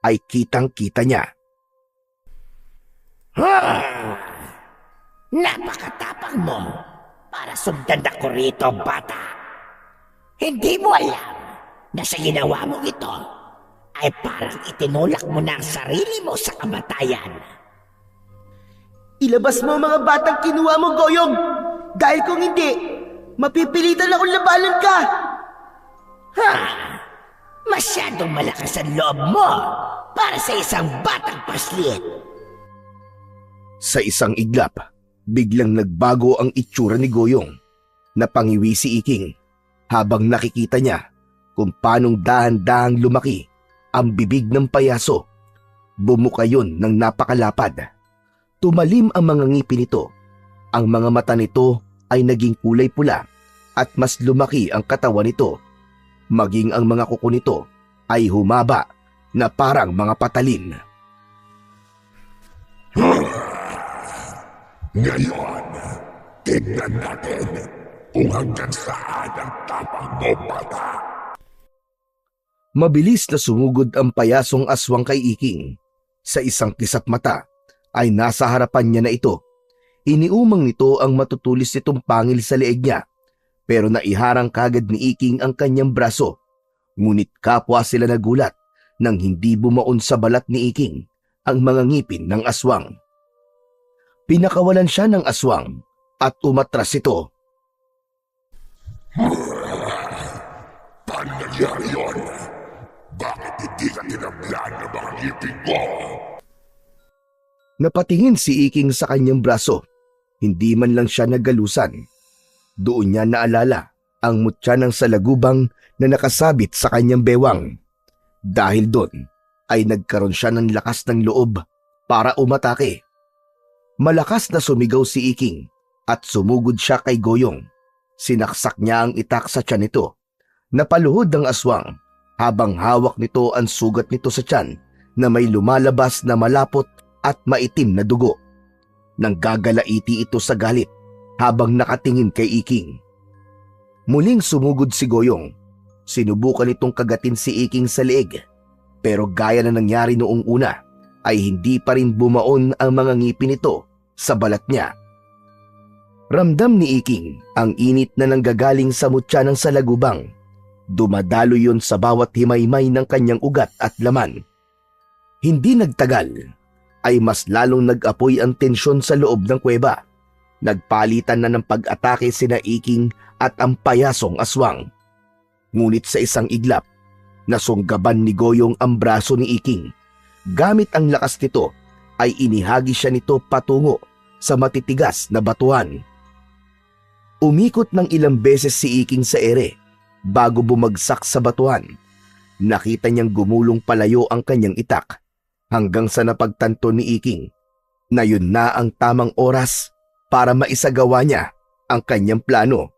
S1: ay kitang-kita niya.
S4: Napakatapang mo para sundan ako rito, bata. Hindi mo alam na sa ginawa mong ito ay parang itinulak mo na ang sarili mo sa kamatayan.
S2: Ilabas mo ang mga batang kinuha mo, Goyong! Dahil kung hindi, mapipilitan akong labanan ka!
S4: Masyadong malakas ang loob mo para sa isang batang paslit.
S1: Sa isang iglap, biglang nagbago ang itsura ni Goyong. Napangiwi si Iking habang nakikita niya kung paanong dahan-dahang lumaki ang bibig ng payaso. Bumuka yun ng napakalapad. Tumalim ang mga ngipin nito. Ang mga mata nito ay naging kulay pula at mas lumaki ang katawan nito. Maging ang mga kuko nito ay humaba na parang mga patalin.
S5: Ngayon, tignan natin kung hanggang saan ang tapang mo, bata.
S1: Mabilis na sumugod ang payasong aswang kay Iking. Sa isang kisap mata ay nasa harapan niya na ito. Iniumang nito ang matutulis nitong pangil sa leeg niya, pero naiharang kagad ni Iking ang kanyang braso. Ngunit kapwa sila nagulat nang hindi bumaon sa balat ni Iking ang mga ngipin ng aswang. Pinakawalan siya ng aswang at umatras ito.
S5: Paano nangyari yun? Bakit hindi ka tinablan ng mga ngipin mo?
S1: Napatingin si Iking sa kanyang braso. Hindi man lang siya nagalusan. Doon niya naalala ang mutya ng salagubang na nakasabit sa kanyang bewang. Dahil doon ay nagkaroon siya ng lakas ng loob para umatake. Malakas na sumigaw si Iking at sumugod siya kay Goyong. Sinaksak niya ang itak sa tiyan nito. Napaluhod ang aswang habang hawak nito ang sugat nito sa tiyan na may lumalabas na malapot at maitim na dugo. Nanggagalaiti ito sa galit habang nakatingin kay Iking. Muling sumugod si Goyong. Sinubukan itong kagatin si Iking sa leeg, pero gaya na nangyari noong una ay hindi pa rin bumaon ang mga ngipin nito sa balat niya. Ramdam ni Iking ang init na nanggagaling sa mutya ng salagubang. Dumadalo yun sa bawat himaymay ng kanyang ugat at laman. Hindi nagtagal ay mas lalong nag-apoy ang tensyon sa loob ng kuweba. Nagpalitan na ng pag-atake sina Iking at ang payasong aswang. Ngunit sa isang iglap, nasunggaban ni Goyong ang braso ni Iking. Gamit ang lakas nito ay inihagi siya nito patungo sa matitigas na batuhan. Umikot ng ilang beses si Iking sa ere bago bumagsak sa batuhan. Nakita niyang gumulong palayo ang kanyang itak hanggang sa napagtanto ni Iking na yun na ang tamang oras para maisagawa niya ang kanyang plano.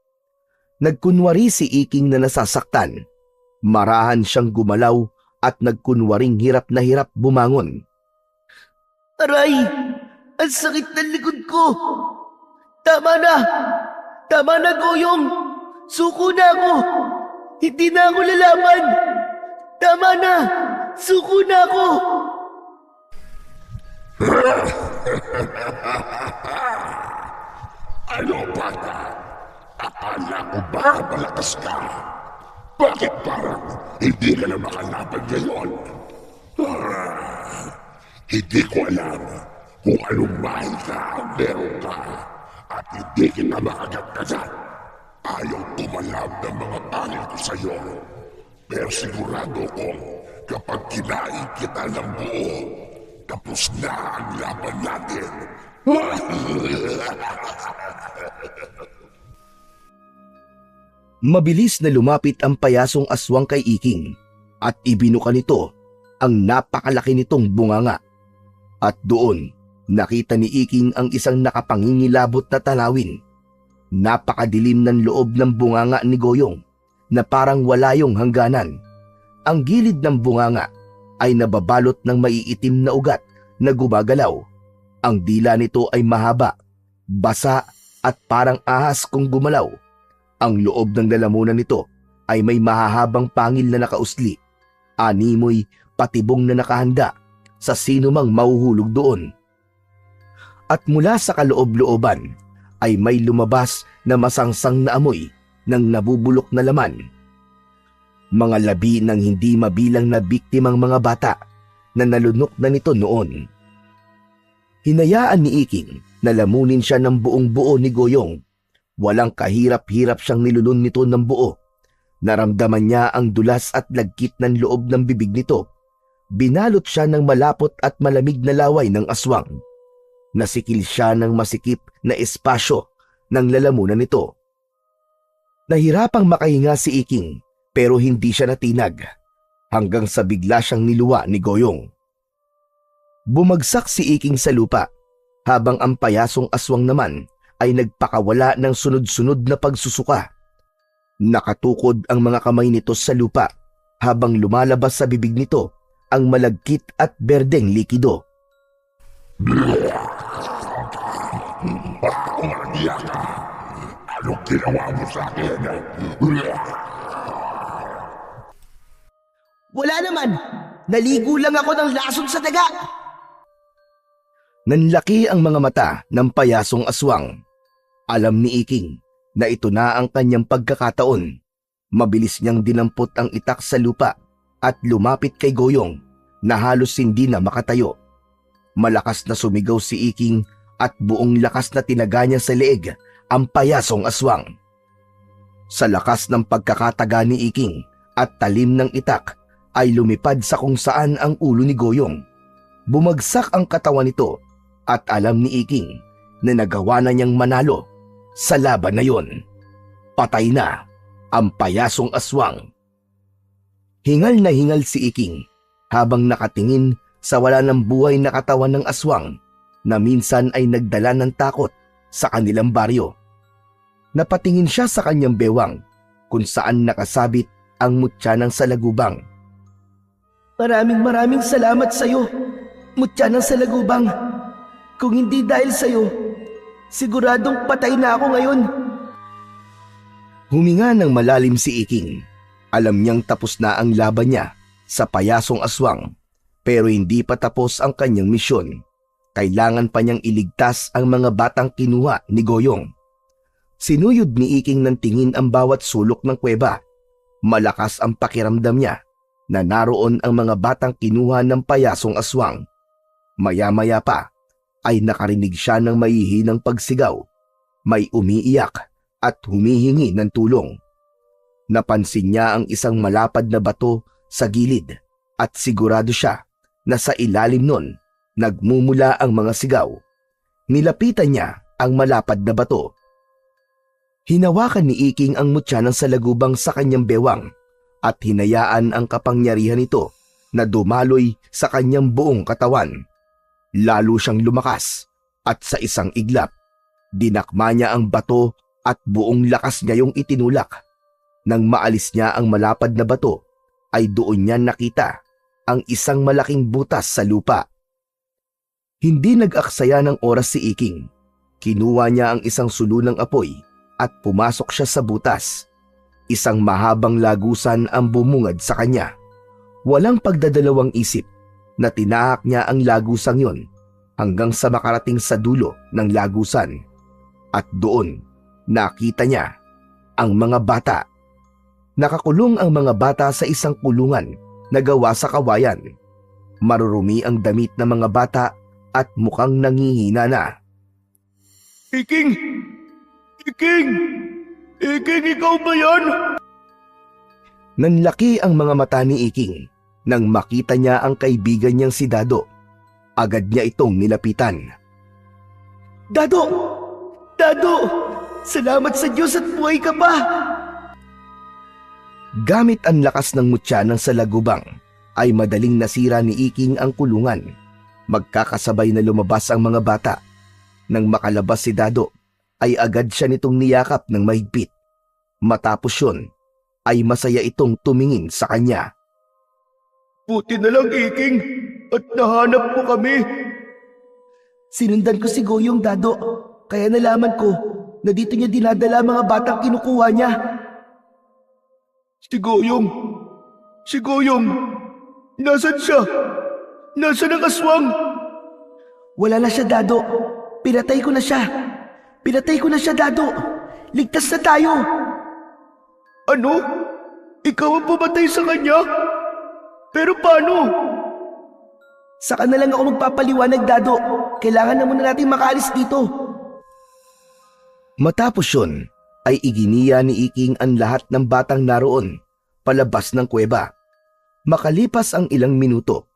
S1: Nagkunwari si Iking na nasasaktan. Marahan siyang gumalaw at nagkunwaring hirap na hirap bumangon.
S2: Aray! Ang sakit ng likod ko! Tama na! Tama na, Goyong! Suko na ako! Hindi na ako lalaban! Tama na! Suko na ako!
S5: Ano, bata? Akala ko ba malakas ka? Bakit parang hindi ka na makalaban ngayon? Hindi ko alam kung anong mahika ang meron ka at hindi kita makagagdagan. Ayaw tumalab ng mga pangil ko sa'yo. Pero sigurado kong kapag kinain kita ng buo, tapos na ang laban natin.
S1: Mabilis na lumapit ang payasong aswang kay Iking at ibinuka nito ang napakalaki nitong bunganga. At doon, nakita ni Iking ang isang nakapangingilabot na tanawin. Napakadilim ng loob ng bunganga ni Goyong na parang wala yung hangganan. Ang gilid ng bunganga ay nababalot ng maiitim na ugat na gumagalaw. Ang dila nito ay mahaba, basa at parang ahas kung gumalaw. Ang loob ng lalamunan nito ay may mahahabang pangil na nakausli, animoy patibong na nakahanda sa sino mang mahuhulog doon. At mula sa kaloob-looban ay may lumabas na masangsang na amoy ng nabubulok na laman. Mga labi ng hindi mabilang na biktimang mga bata na nalunok na nito noon. Hinayaan ni Iking na lamunin siya ng buong buo ni Goyong. Walang kahirap-hirap siyang nilulun nito ng buo. Naramdaman niya ang dulas at lagkit ng loob ng bibig nito. Binalot siya ng malapot at malamig na laway ng aswang. Nasikil siya ng masikip na espasyo ng lalamunan nito. Nahirapang makahinga si Iking pero hindi siya natinag hanggang sa bigla siyang niluwa ni Goyong. Bumagsak si Iking sa lupa habang ang payasong aswang naman ay nagpakawala ng sunod-sunod na pagsusuka. Nakatukod ang mga kamay nito sa lupa habang lumalabas sa bibig nito ang malagkit at berdeng likido.
S5: Pagkakumardiya ka! Anong ginawa mo sa akin?
S2: Wala naman! Naligo lang ako ng lason sa daga!
S1: Nanlaki ang mga mata ng payasong aswang. Alam ni Iking na ito na ang kanyang pagkakataon. Mabilis niyang dinampot ang itak sa lupa at lumapit kay Goyong na halos hindi na makatayo. Malakas na sumigaw si Iking at buong lakas na tinaga niya sa leeg ang payasong aswang. Sa lakas ng pagkakataga ni Iking at talim ng itak ay lumipad sa kung saan ang ulo ni Goyong. Bumagsak ang katawan nito at alam ni Iking na nagawa na niyang manalo sa laban na yon. Patay na ang payasong aswang. Hingal na hingal si Iking habang nakatingin sa wala ng buhay na katawan ng aswang na minsan ay nagdala ng takot sa kanilang baryo. Napatingin siya sa kanyang bewang kung saan nakasabit ang mutya ng salagubang.
S2: Maraming salamat sa'yo, mutya ng salagubang. Kung hindi dahil sa'yo, siguradong patay na ako ngayon.
S1: Huminga ng malalim si Iking. Alam niyang tapos na ang laban niya sa payasong aswang, pero hindi pa tapos ang kanyang misyon. Kailangan pa niyang iligtas ang mga batang kinuha ni Goyong. Sinuyod ni Iking ng tingin ang bawat sulok ng kuweba. Malakas ang pakiramdam niya na naroon ang mga batang kinuha ng payasong aswang. Maya-maya pa ay nakarinig siya ng mahihinang pagsigaw. May umiiyak at humihingi ng tulong. Napansin niya ang isang malapad na bato sa gilid at sigurado siya na sa ilalim nun nagmumula ang mga sigaw. Nilapitan niya ang malapad na bato. Hinawakan ni Iking ang mutya ng salagubang sa kanyang bewang at hinayaan ang kapangyarihan nito na dumaloy sa kanyang buong katawan. lalo siyang lumakas at sa isang iglap, dinakma niya ang bato at buong lakas niya yung itinulak. Nang maalis niya ang malapad na bato, ay doon niya nakita ang isang malaking butas sa lupa. Hindi nag-aksaya ng oras si Iking. Kinuha niya ang isang sulunang apoy at pumasok siya sa butas. Isang mahabang lagusan ang bumungad sa kanya. Walang pagdadalawang isip na tinahak niya ang lagusang yon hanggang sa makarating sa dulo ng lagusan. At doon, nakita niya ang mga bata. Nakakulong ang mga bata sa isang kulungan na gawa sa kawayan. Marurumi ang damit ng mga bata at mukhang nangihina na.
S3: Iking! Iking! Iking, ikaw ba yan?
S1: Nanlaki ang mga mata ni Iking nang makita niya ang kaibigan niyang si Dado. Agad niya itong nilapitan.
S2: Dado! Dado! Salamat sa Diyos at buhay ka pa!
S1: Gamit ang lakas ng mutya ng salagubang, ay madaling nasira ni Iking ang kulungan. Magkakasabay na lumabas ang mga bata. Nang makalabas si Dado, ay agad siya nitong niyakap ng mahigpit. Matapos yun, ay masaya itong tumingin sa kanya.
S3: Buti na lang, Iking, at nahanap mo kami.
S2: Sinundan ko si Goyong, Dado. Kaya nalaman ko na dito niya dinadala mga batang kinukuha niya.
S3: Si Goyong! Si Goyong! Nasaan siya? Nasaan ang aswang?
S2: Wala na siya, Dado. Pinatay ko na siya. Pinatay ko na siya, Dado. Ligtas na tayo.
S3: Ano? Ikaw ang pumatay sa kanya? Pero paano?
S2: Saka na lang ako magpapaliwanag, Dado. Kailangan na muna natin makaalis dito.
S1: Matapos yun, ay iginiya ni Iking ang lahat ng batang naroon palabas ng kuweba. Makalipas ang ilang minuto,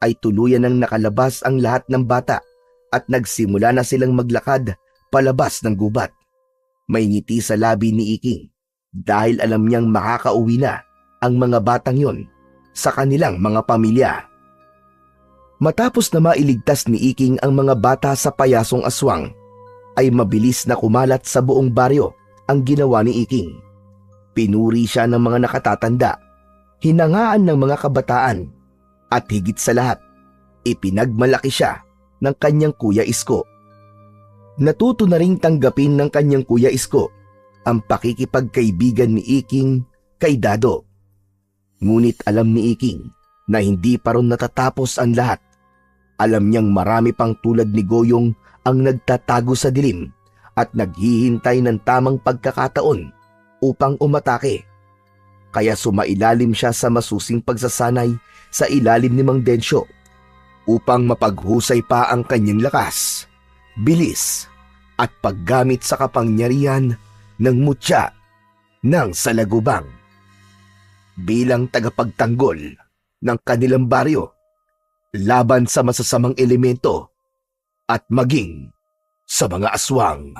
S1: ay tuluyan nang nakalabas ang lahat ng bata at nagsimula na silang maglakad palabas ng gubat. May ngiti sa labi ni Iking dahil alam niyang makakauwi na ang mga batang yon sa kanilang mga pamilya. Matapos na mailigtas ni Iking ang mga bata sa payasong aswang, ay mabilis na kumalat sa buong baryo ang ginawa ni Iking. Pinuri siya ng mga nakatatanda, hinangaan ng mga kabataan, at higit sa lahat, ipinagmalaki siya ng kanyang Kuya Isko. Natuto na ring tanggapin ng kanyang Kuya Isko ang pakikipagkaibigan ni Iking kay Dado. Ngunit alam ni Iking na hindi pa ron natatapos ang lahat. Alam niyang marami pang tulad ni Goyong ang nagtatago sa dilim at naghihintay ng tamang pagkakataon upang umatake. Kaya sumailalim siya sa masusing pagsasanay sa ilalim ni Mang Densyo upang mapaghusay pa ang kanyang lakas, bilis at paggamit sa kapangyarihan ng mutya ng salagubang. Bilang tagapagtanggol ng kanilang baryo laban sa masasamang elemento at maging sa mga aswang.